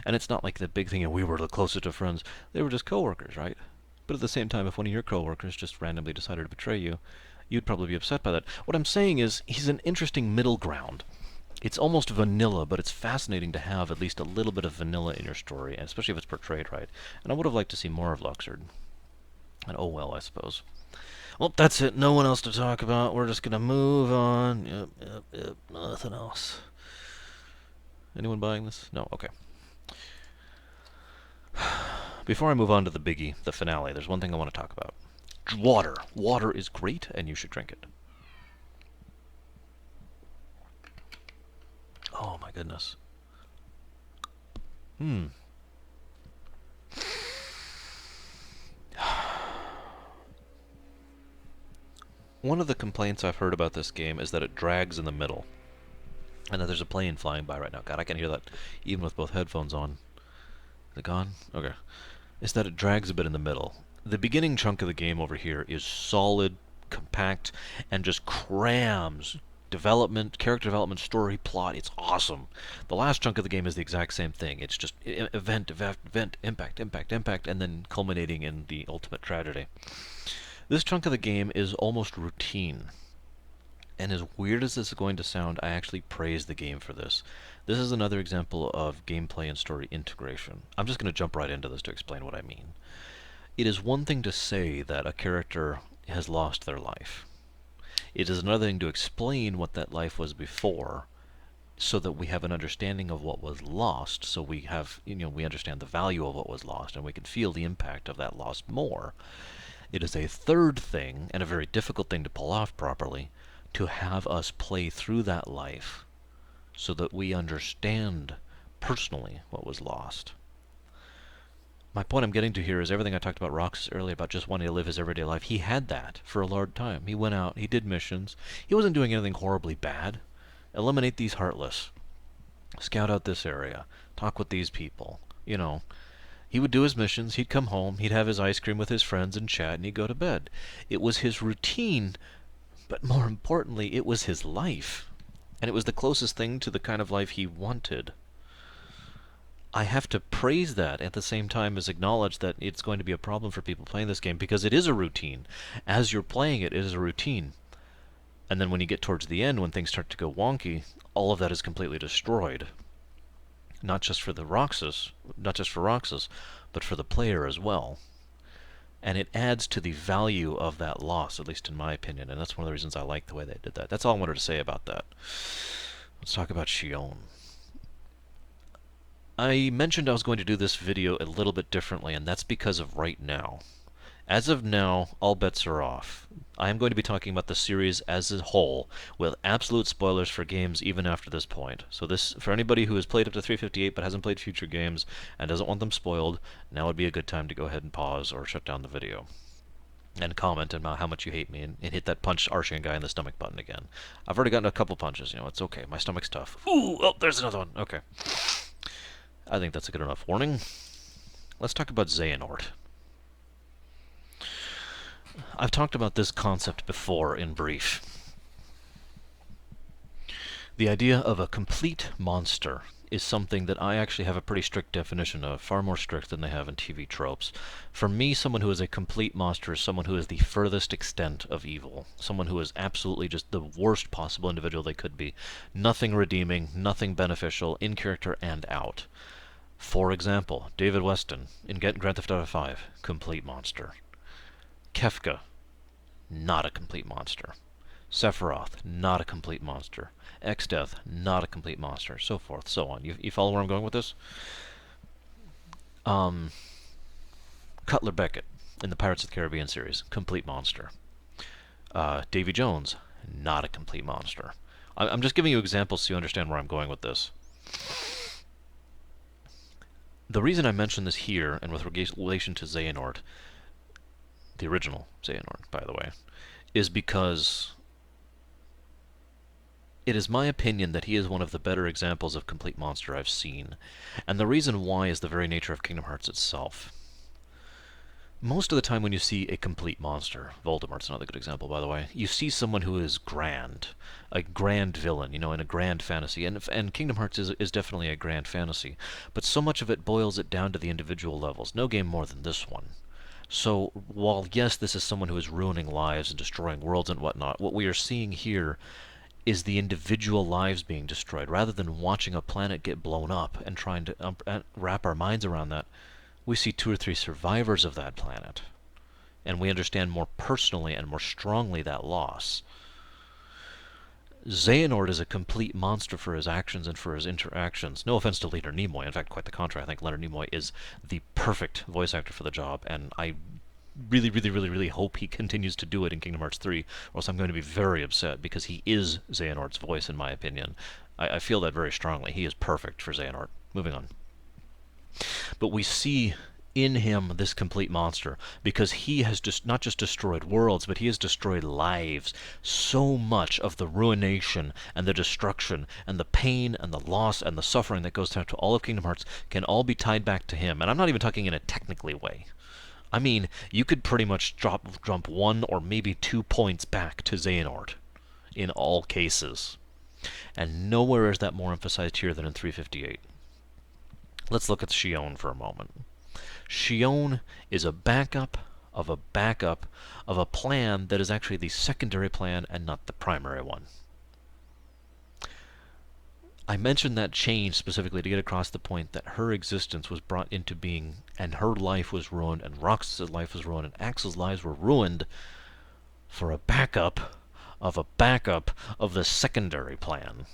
and it's not like the big thing, and we were the closest of friends. They were just coworkers, right? But at the same time, if one of your coworkers just randomly decided to betray you, you'd probably be upset by that. What I'm saying is, he's an interesting middle ground. It's almost vanilla, but it's fascinating to have at least a little bit of vanilla in your story, and especially if it's portrayed right. And I would have liked to see more of Luxord. And oh well, I suppose. Well, that's it. No one else to talk about. We're just gonna move on. Yep. Nothing else. Anyone buying this? No? Okay. Before I move on to the biggie, the finale, there's one thing I want to talk about. Water. Water is great, and you should drink it. Oh my goodness. One of the complaints I've heard about this game is that it drags in the middle. And that there's a plane flying by right now. God, I can hear that even with both headphones on. Is it gone? Okay. Is that it drags a bit in the middle. The beginning chunk of the game over here is solid, compact, and just crams character development, story, plot. It's awesome. The last chunk of the game is the exact same thing. It's just event, impact, and then culminating in the ultimate tragedy. This chunk of the game is almost routine. And as weird as this is going to sound, I actually praise the game for this. This is another example of gameplay and story integration. I'm just going to jump right into this to explain what I mean. It is one thing to say that a character has lost their life. It is another thing to explain what that life was before, so that we have an understanding of what was lost, so we understand the value of what was lost, and we can feel the impact of that loss more. It is a third thing, and a very difficult thing to pull off properly, to have us play through that life so that we understand personally what was lost. My point I'm getting to here is everything I talked about Roxas earlier about just wanting to live his everyday life. He had that for a large time. He went out, he did missions. He wasn't doing anything horribly bad. Eliminate these heartless. Scout out this area. Talk with these people. He would do his missions, he'd come home, he'd have his ice cream with his friends and chat, and he'd go to bed. It was his routine, but more importantly, it was his life. And it was the closest thing to the kind of life he wanted. I have to praise that at the same time as acknowledge that it's going to be a problem for people playing this game, because it is a routine. As you're playing it, it is a routine. And then when you get towards the end, when things start to go wonky, all of that is completely destroyed. Not just for Roxas, but for the player as well. And it adds to the value of that loss, at least in my opinion, and that's one of the reasons I like the way they did that. That's all I wanted to say about that. Let's talk about Xion. I mentioned I was going to do this video a little bit differently, and that's because of right now. As of now, all bets are off. I am going to be talking about the series as a whole, with absolute spoilers for games even after this point. So this, for anybody who has played up to 358 but hasn't played future games and doesn't want them spoiled, now would be a good time to go ahead and pause or shut down the video. And comment about how much you hate me and hit that punch Arshian guy in the stomach button again. I've already gotten a couple punches, it's okay. My stomach's tough. Ooh, oh, there's another one. Okay. I think that's a good enough warning. Let's talk about Xehanort. I've talked about this concept before in brief. The idea of a complete monster is something that I actually have a pretty strict definition of, far more strict than they have in TV tropes. For me, someone who is a complete monster is someone who is the furthest extent of evil. Someone who is absolutely just the worst possible individual they could be. Nothing redeeming, nothing beneficial, in character and out. For example, David Weston in Grand Theft Auto 5, complete monster. Kefka, not a complete monster. Sephiroth, not a complete monster. Exdeath, not a complete monster. So forth, so on. You follow where I'm going with this? Cutler Beckett in the Pirates of the Caribbean series, complete monster. Davy Jones, not a complete monster. I'm just giving you examples so you understand where I'm going with this. The reason I mention this here, and with relation to Xehanort, the original Xehanort, by the way, is because it is my opinion that he is one of the better examples of complete monster I've seen. And the reason why is the very nature of Kingdom Hearts itself. Most of the time when you see a complete monster, Voldemort's another good example, by the way, you see someone who is grand, a grand villain, in a grand fantasy. And Kingdom Hearts is definitely a grand fantasy. But so much of it boils it down to the individual levels. No game more than this one. So, while yes, this is someone who is ruining lives and destroying worlds and whatnot, what we are seeing here is the individual lives being destroyed. Rather than watching a planet get blown up and trying to wrap our minds around that, we see 2 or 3 survivors of that planet. And we understand more personally and more strongly that loss. Xehanort is a complete monster for his actions and for his interactions. No offense to Leonard Nimoy. In fact, quite the contrary. I think Leonard Nimoy is the perfect voice actor for the job, and I really, really, really, really hope he continues to do it in Kingdom Hearts 3, or else I'm going to be very upset, because he is Xehanort's voice, in my opinion. I feel that very strongly. He is perfect for Xehanort. Moving on. But we see in him this complete monster, because he has just not just destroyed worlds, but he has destroyed lives. So much of the ruination and the destruction and the pain and the loss and the suffering that goes through to all of Kingdom Hearts can all be tied back to him. And I'm not even talking in a technically way. I mean, you could pretty much jump 1 or maybe 2 points back to Xehanort in all cases. And nowhere is that more emphasized here than in 358. Let's look at Xion for a moment. Xion is a backup of a backup of a plan that is actually the secondary plan and not the primary one. I mentioned that change specifically to get across the point that her existence was brought into being, and her life was ruined, and Roxas' life was ruined, and Axel's lives were ruined for a backup of the secondary plan.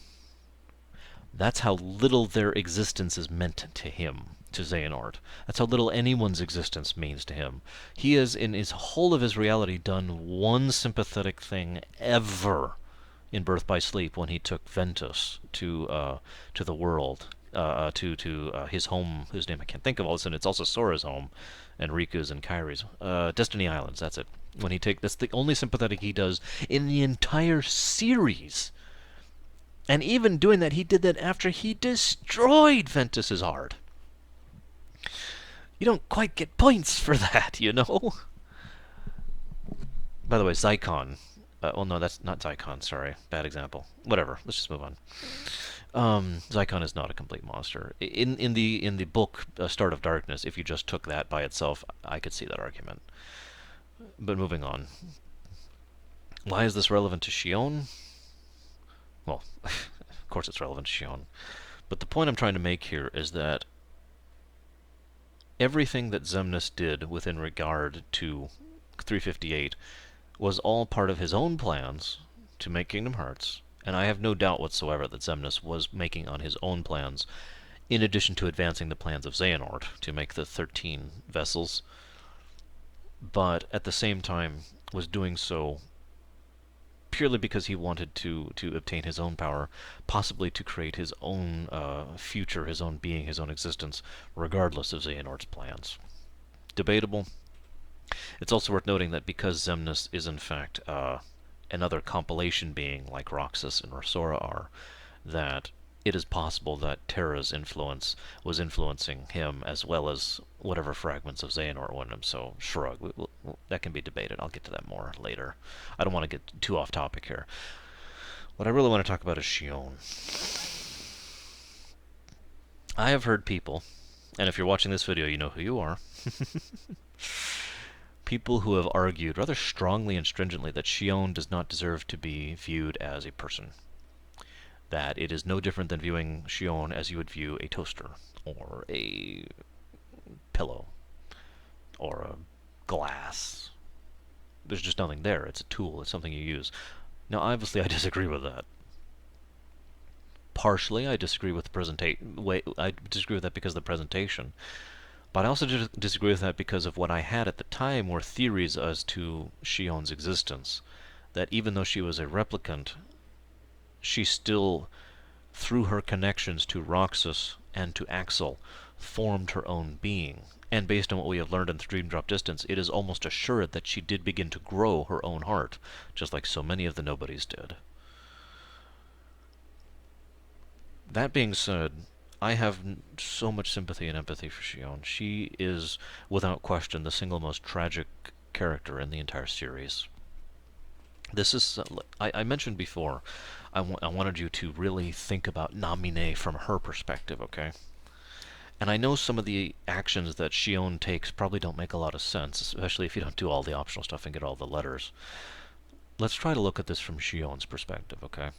That's how little their existence is meant to him, to Xehanort. That's how little anyone's existence means to him. He has, in his whole of his reality, done one sympathetic thing ever in Birth by Sleep, when he took Ventus to the world, to his home, whose name I can't think of all of a sudden. It's also Sora's home, and Riku's and Kairi's. Destiny Islands, that's it. That's the only sympathetic he does in the entire series. And even doing that, he did that after he destroyed Ventus's heart. You don't quite get points for that, By the way, Zycon. Well, no, that's not Zycon, sorry. Bad example. Whatever, let's just move on. Zycon is not a complete monster. In the book Start of Darkness, if you just took that by itself, I could see that argument. But moving on. Why is this relevant to Xion? Well, of course it's relevant to Xion. But the point I'm trying to make here is that everything that Xemnas did within regard to 358 was all part of his own plans to make Kingdom Hearts, and I have no doubt whatsoever that Xemnas was making on his own plans, in addition to advancing the plans of Xehanort to make the 13 vessels. but at the same time was doing so purely because he wanted to obtain his own power, possibly to create his own future, his own being, his own existence, regardless of Xehanort's plans. Debatable. It's also worth noting that because Xemnas is in fact another compilation being like Roxas and Rosora are, that it is possible that Terra's influence was influencing him as well as whatever fragments of Xehanort were in him. So, shrug. That can be debated. I'll get to that more later. I don't want to get too off topic here. What I really want to talk about is Shion. I have heard people, and if you're watching this video, you know who you are, people who have argued rather strongly and stringently that Shion does not deserve to be viewed as a person. That it is no different than viewing Shion as you would view a toaster, or a pillow, or a glass. There's just nothing there. It's a tool. It's something you use. Now, obviously, I disagree with that. Partially, I disagree with the presentation. I disagree with that because of the presentation. But I also disagree with that because of what I had at the time were theories as to Shion's existence. That even though she was a replicant, she still, through her connections to Roxas and to Axel, formed her own being. And based on what we have learned in Dream Drop Distance, it is almost assured that she did begin to grow her own heart, just like so many of the nobodies did. That being said, I have so much sympathy and empathy for Shion. She is, without question, the single most tragic character in the entire series. This is, I mentioned before, I wanted you to really think about Namine from her perspective, okay? And I know some of the actions that Shion takes probably don't make a lot of sense, especially if you don't do all the optional stuff and get all the letters. Let's try to look at this from Shion's perspective, okay?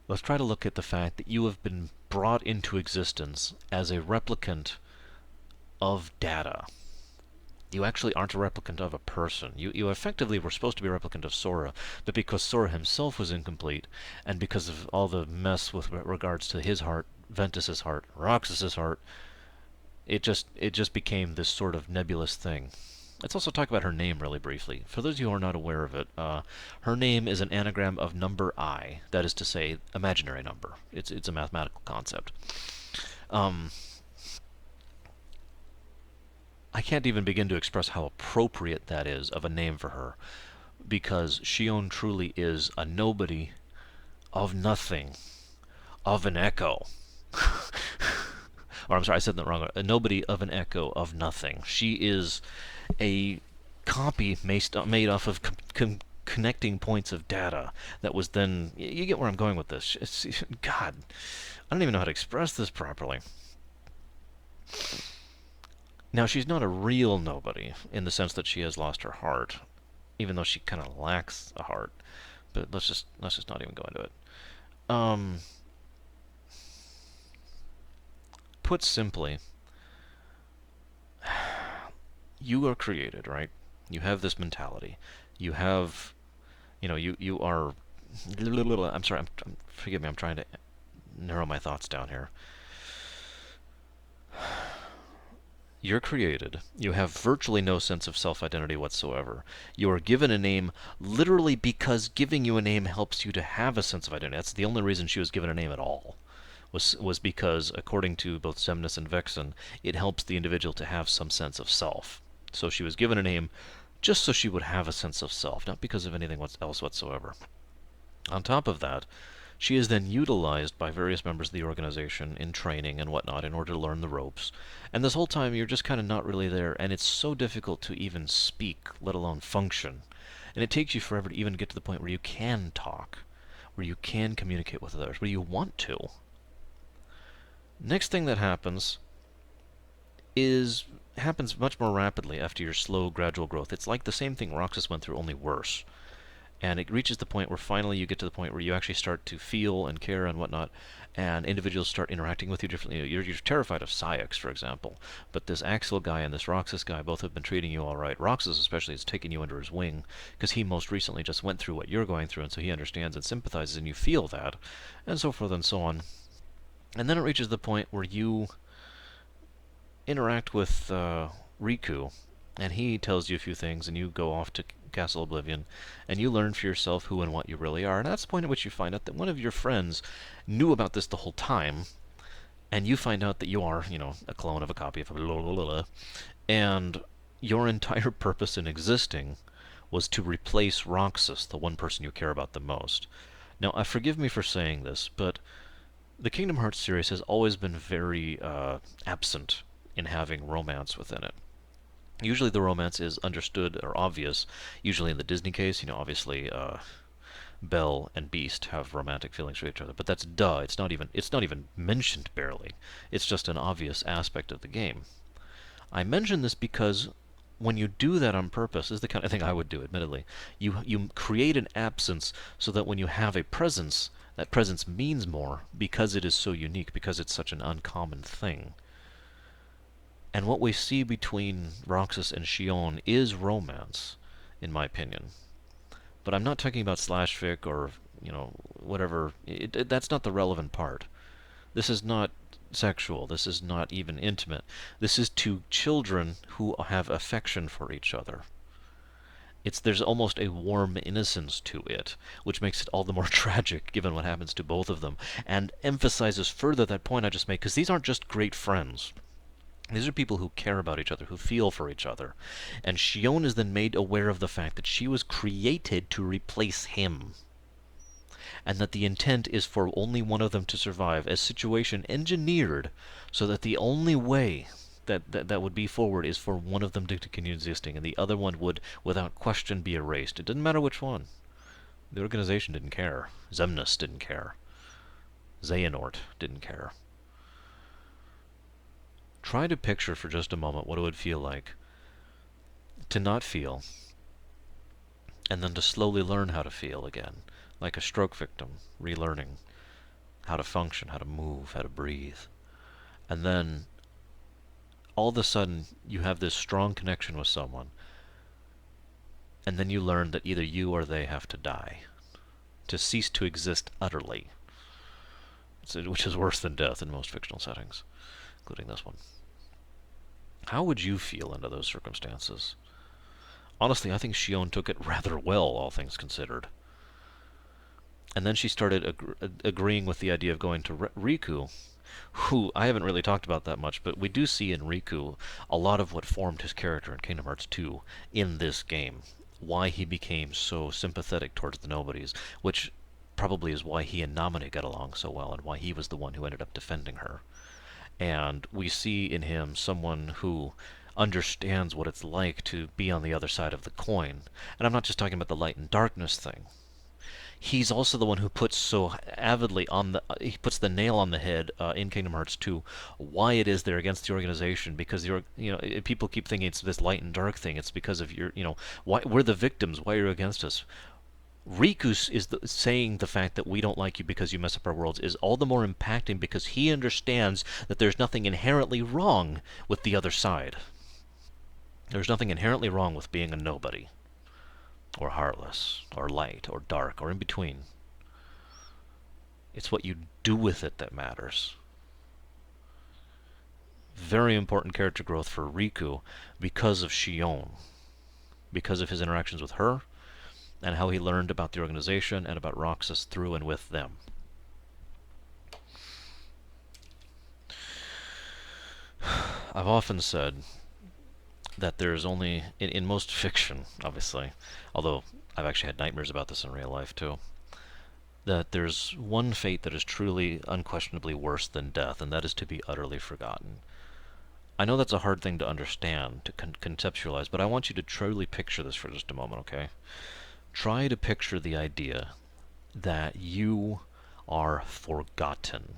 Let's try to look at the fact that you have been brought into existence as a replicant of data. You actually aren't a replicant of a person. You effectively were supposed to be a replicant of Sora, but because Sora himself was incomplete, and because of all the mess with regards to his heart, Ventus's heart, Roxas's heart, it just became this sort of nebulous thing. Let's also talk about her name really briefly. For those of you who are not aware of it, her name is an anagram of number I, that is to say, imaginary number. It's a mathematical concept. I can't even begin to express how appropriate that is of a name for her, because Shion truly is a nobody of nothing, of an echo. Or I'm sorry, I said that wrong. A nobody of an echo of nothing. She is a copy made off of connecting points of data that was then... You get where I'm going with this. God, I don't even know how to express this properly. Now, she's not a real nobody in the sense that she has lost her heart, even though she kind of lacks a heart. But let's just not even go into it. Put simply, you are created, right? You have this mentality. You have, you are... I'm sorry, forgive me, I'm trying to narrow my thoughts down here. You're created. You have virtually no sense of self-identity whatsoever. You are given a name literally because giving you a name helps you to have a sense of identity. That's the only reason she was given a name at all. Was because, according to both Xemnas and Vexen, it helps the individual to have some sense of self. So she was given a name just so she would have a sense of self, not because of anything else whatsoever. On top of that, she is then utilized by various members of the organization in training and whatnot in order to learn the ropes. And this whole time you're just kind of not really there, and it's so difficult to even speak, let alone function. And it takes you forever to even get to the point where you can talk, where you can communicate with others, where you want to. Next thing that happens happens much more rapidly after your slow, gradual growth. It's like the same thing Roxas went through, only worse. And it reaches the point where finally you get to the point where you actually start to feel and care and whatnot, and individuals start interacting with you differently. You're terrified of Syx, for example, but this Axel guy and this Roxas guy both have been treating you all right. Roxas especially has taken you under his wing, because he most recently just went through what you're going through, and so he understands and sympathizes, and you feel that, and so forth and so on. And then it reaches the point where you interact with Riku, And he tells you a few things, and you go off to Castle Oblivion, and you learn for yourself who and what you really are. And that's the point at which you find out that one of your friends knew about this the whole time, and you find out that you are, a clone of a copy of blah, blah, blah, and your entire purpose in existing was to replace Roxas, the one person you care about the most. Now, forgive me for saying this, but the Kingdom Hearts series has always been very absent in having romance within it. Usually the romance is understood or obvious. Usually in the Disney case, obviously Belle and Beast have romantic feelings for each other, but that's duh. It's not even mentioned barely. It's just an obvious aspect of the game. I mention this because when you do that on purpose, this is the kind of thing I would do, admittedly. You create an absence so that when you have a presence, that presence means more because it is so unique, because it's such an uncommon thing. And what we see between Roxas and Xion is romance, in my opinion. But I'm not talking about slash fic or, whatever. That's not the relevant part. This is not sexual. This is not even intimate. This is two children who have affection for each other. There's almost a warm innocence to it, which makes it all the more tragic given what happens to both of them, and emphasizes further that point I just made, because these aren't just great friends. These are people who care about each other, who feel for each other. And Xion is then made aware of the fact that she was created to replace him, and that the intent is for only one of them to survive, a situation engineered so that the only way that would be forward is for one of them to continue existing, and the other one would, without question, be erased. It didn't matter which one. The organization didn't care. Xemnas didn't care. Xehanort didn't care. Try to picture for just a moment what it would feel like to not feel, and then to slowly learn how to feel again, like a stroke victim, relearning how to function, how to move, how to breathe. And then, all of a sudden, you have this strong connection with someone, and then you learn that either you or they have to die, to cease to exist utterly, which is worse than death in most fictional settings, including this one. How would you feel under those circumstances? Honestly, I think Xion took it rather well, all things considered. And then she started agreeing with the idea of going to Riku, who I haven't really talked about that much, but we do see in Riku a lot of what formed his character in Kingdom Hearts 2 in this game. Why he became so sympathetic towards the nobodies, which probably is why he and Namine got along so well, and why he was the one who ended up defending her. And we see in him someone who understands what it's like to be on the other side of the coin. And I'm not just talking about the light and darkness thing. He's also the one who puts so avidly he puts the nail on the head in Kingdom Hearts 2 why it is they're against the organization, because people keep thinking it's this light and dark thing. It's because of why we're the victims, why are you against us? Riku is saying the fact that we don't like you because you mess up our worlds is all the more impacting because he understands that there's nothing inherently wrong with the other side. There's nothing inherently wrong with being a nobody, or heartless, or light, or dark, or in between. It's what you do with it that matters. Very important character growth for Riku because of Xion, because of his interactions with her, and how he learned about the organization and about Roxas through and with them. I've often said that there's only, in most fiction, obviously, although I've actually had nightmares about this in real life too, that there's one fate that is truly, unquestionably worse than death, and that is to be utterly forgotten. I know that's a hard thing to understand, to conceptualize, but I want you to truly picture this for just a moment, okay? Try to picture the idea that you are forgotten.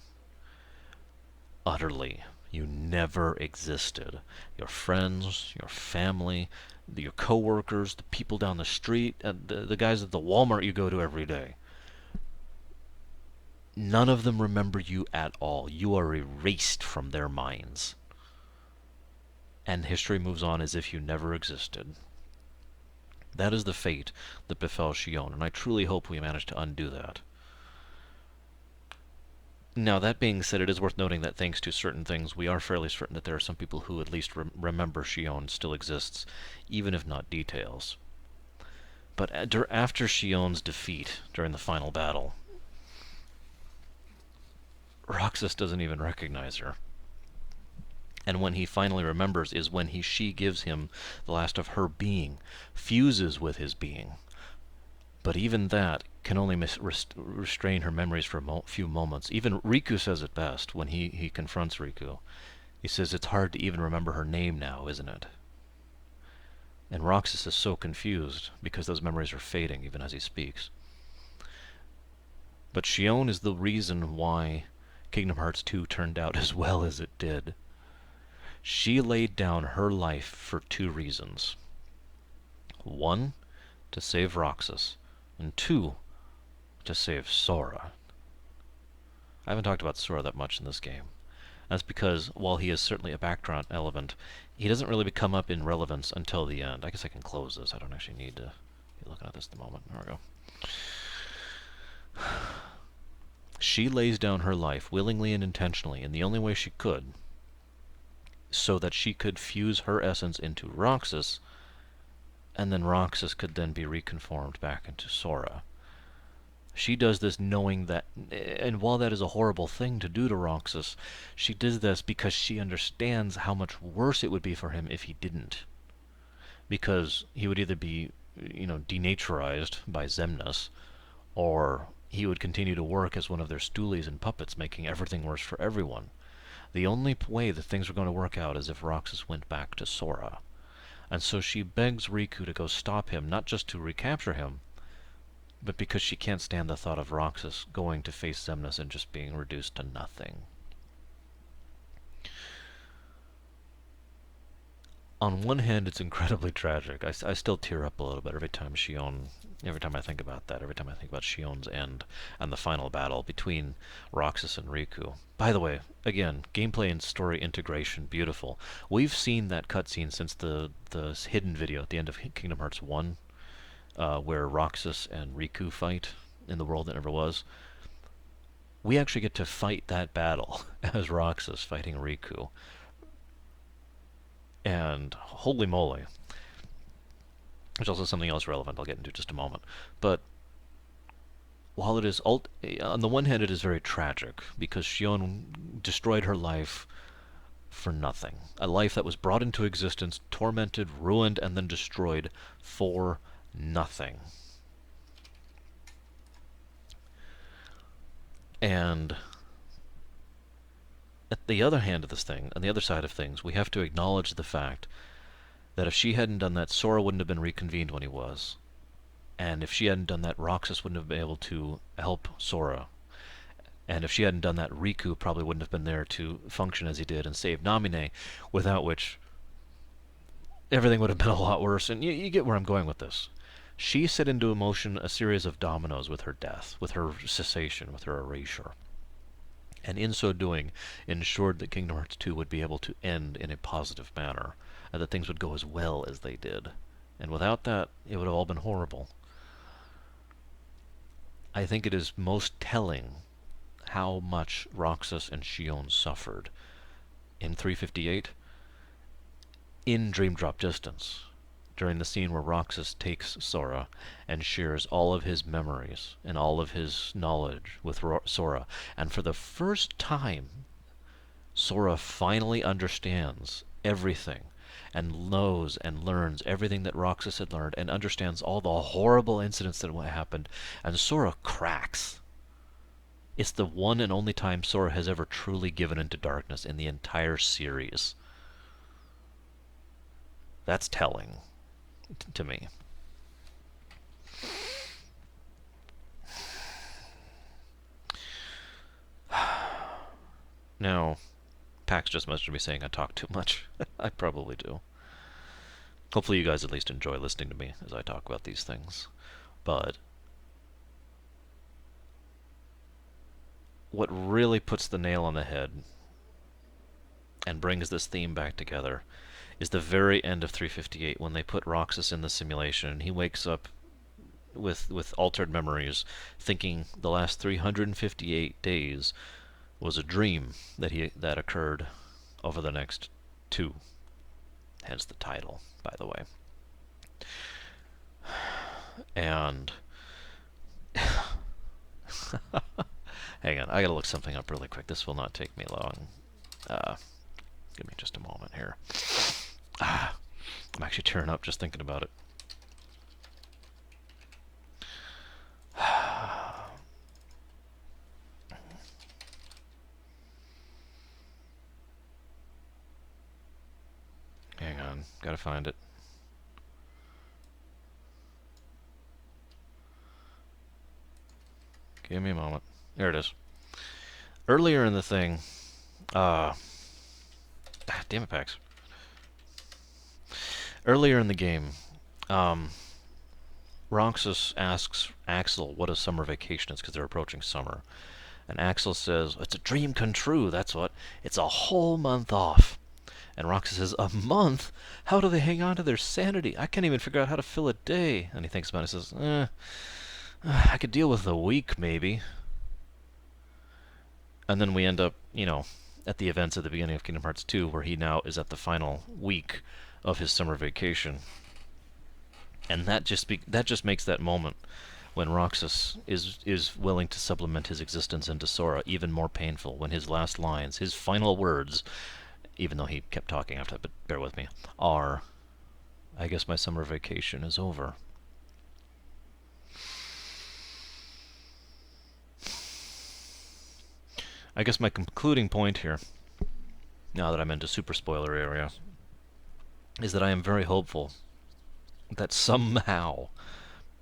Utterly. You never existed. Your friends, your family, your coworkers, the people down the street, the guys at the Walmart you go to every day. None of them remember you at all. You are erased from their minds. And history moves on as if you never existed. That is the fate that befell Xion, and I truly hope we manage to undo that. Now, that being said, it is worth noting that thanks to certain things, we are fairly certain that there are some people who at least remember Shion still exists, even if not details. But after Shion's defeat during the final battle, Roxas doesn't even recognize her. And when he finally remembers is when she gives him the last of her being, fuses with his being. But even that can only restrain her memories for a few moments. Even Riku says it best when he confronts Riku. He says, it's hard to even remember her name now, isn't it? And Roxas is so confused because those memories are fading even as he speaks. But Shion is the reason why Kingdom Hearts 2 turned out as well as it did. She laid down her life for two reasons. One, to save Roxas, and two, to save Sora. I haven't talked about Sora that much in this game. That's because, while he is certainly a background element, he doesn't really come up in relevance until the end. I guess I can close this. I don't actually need to be looking at this at the moment. There we go. She lays down her life willingly and intentionally in the only way she could, so that she could fuse her essence into Roxas, and then Roxas could then be reconformed back into Sora. She does this knowing that, and while that is a horrible thing to do to Roxas, she does this because she understands how much worse it would be for him if he didn't. Because he would either be, denaturized by Xemnas, or he would continue to work as one of their stoolies and puppets, making everything worse for everyone. The only way that things were going to work out is if Roxas went back to Sora. And so she begs Riku to go stop him, not just to recapture him, but because she can't stand the thought of Roxas going to face Xemnas and just being reduced to nothing. On one hand, it's incredibly tragic. I still tear up a little bit every time I think about that, every time I think about Shion's end and the final battle between Roxas and Riku. By the way, again, gameplay and story integration, beautiful. We've seen that cutscene since the hidden video at the end of Kingdom Hearts 1, where Roxas and Riku fight in the world that never was. We actually get to fight that battle as Roxas fighting Riku. And holy moly. There's also something else relevant I'll get into in just a moment. But while it is, on the one hand, it is very tragic, because Shion destroyed her life for nothing. A life that was brought into existence, tormented, ruined, and then destroyed for nothing. And at the other hand of this thing, on the other side of things, we have to acknowledge the fact that if she hadn't done that, Sora wouldn't have been reconvened when he was. And if she hadn't done that, Roxas wouldn't have been able to help Sora. And if she hadn't done that, Riku probably wouldn't have been there to function as he did and save Namine, without which everything would have been a lot worse. And you get where I'm going with this. She set into motion a series of dominoes with her death, with her cessation, with her erasure. And in so doing, ensured that Kingdom Hearts 2 would be able to end in a positive manner, and that things would go as well as they did. And without that, it would have all been horrible. I think it is most telling how much Roxas and Shion suffered in 358 in Dream Drop Distance, during the scene where Roxas takes Sora and shares all of his memories and all of his knowledge with Sora. And for the first time, Sora finally understands everything and knows and learns everything that Roxas had learned and understands all the horrible incidents that happened. And Sora cracks. It's the one and only time Sora has ever truly given into darkness in the entire series. That's telling to me. Now, Pax just messaged me saying I talk too much. I probably do. Hopefully you guys at least enjoy listening to me as I talk about these things. But what really puts the nail on the head and brings this theme back together is the very end of 358, when they put Roxas in the simulation and he wakes up with altered memories, thinking the last 358 days was a dream that occurred over the next two. Hence the title, by the way. And hang on, I gotta look something up really quick. This will not take me long. Give me just a moment here. I'm actually tearing up just thinking about it. Hang on, gotta find it. Give me a moment. There it is. Earlier in the thing, damn it, Pax. Earlier in the game, Roxas asks Axel what a summer vacation is because they're approaching summer. And Axel says, it's a dream come true, that's what. It's a whole month off. And Roxas says, a month? How do they hang on to their sanity? I can't even figure out how to fill a day. And he thinks about it and says, I could deal with a week, maybe. And then we end up, at the events at the beginning of Kingdom Hearts 2, where he now is at the final week of his summer vacation. And that just makes that moment when Roxas is willing to supplement his existence into Sora even more painful, when his last lines, his final words, even though he kept talking after that, but bear with me, are, I guess my summer vacation is over. I guess my concluding point here, now that I'm into super spoiler area, is that I am very hopeful that somehow,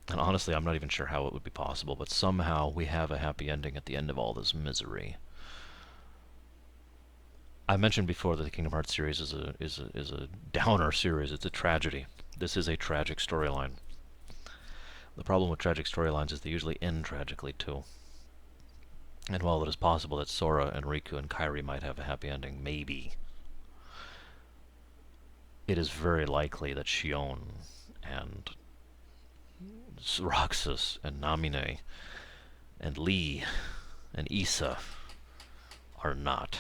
and honestly I'm not even sure how it would be possible, but somehow we have a happy ending at the end of all this misery. I mentioned before that the Kingdom Hearts series is a downer series. It's a tragedy. This is a tragic storyline. The problem with tragic storylines is they usually end tragically too. And while it is possible that Sora and Riku and Kairi might have a happy ending, maybe, it is very likely that Xion and Roxas and Namine and Lee and Issa are not.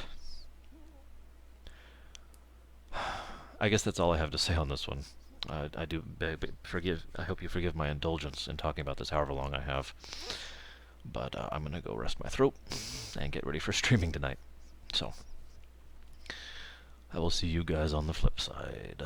I guess that's all I have to say on this one. I do forgive. I hope you forgive my indulgence in talking about this however long I have. But I'm going to go rest my throat and get ready for streaming tonight. So, I will see you guys on the flip side.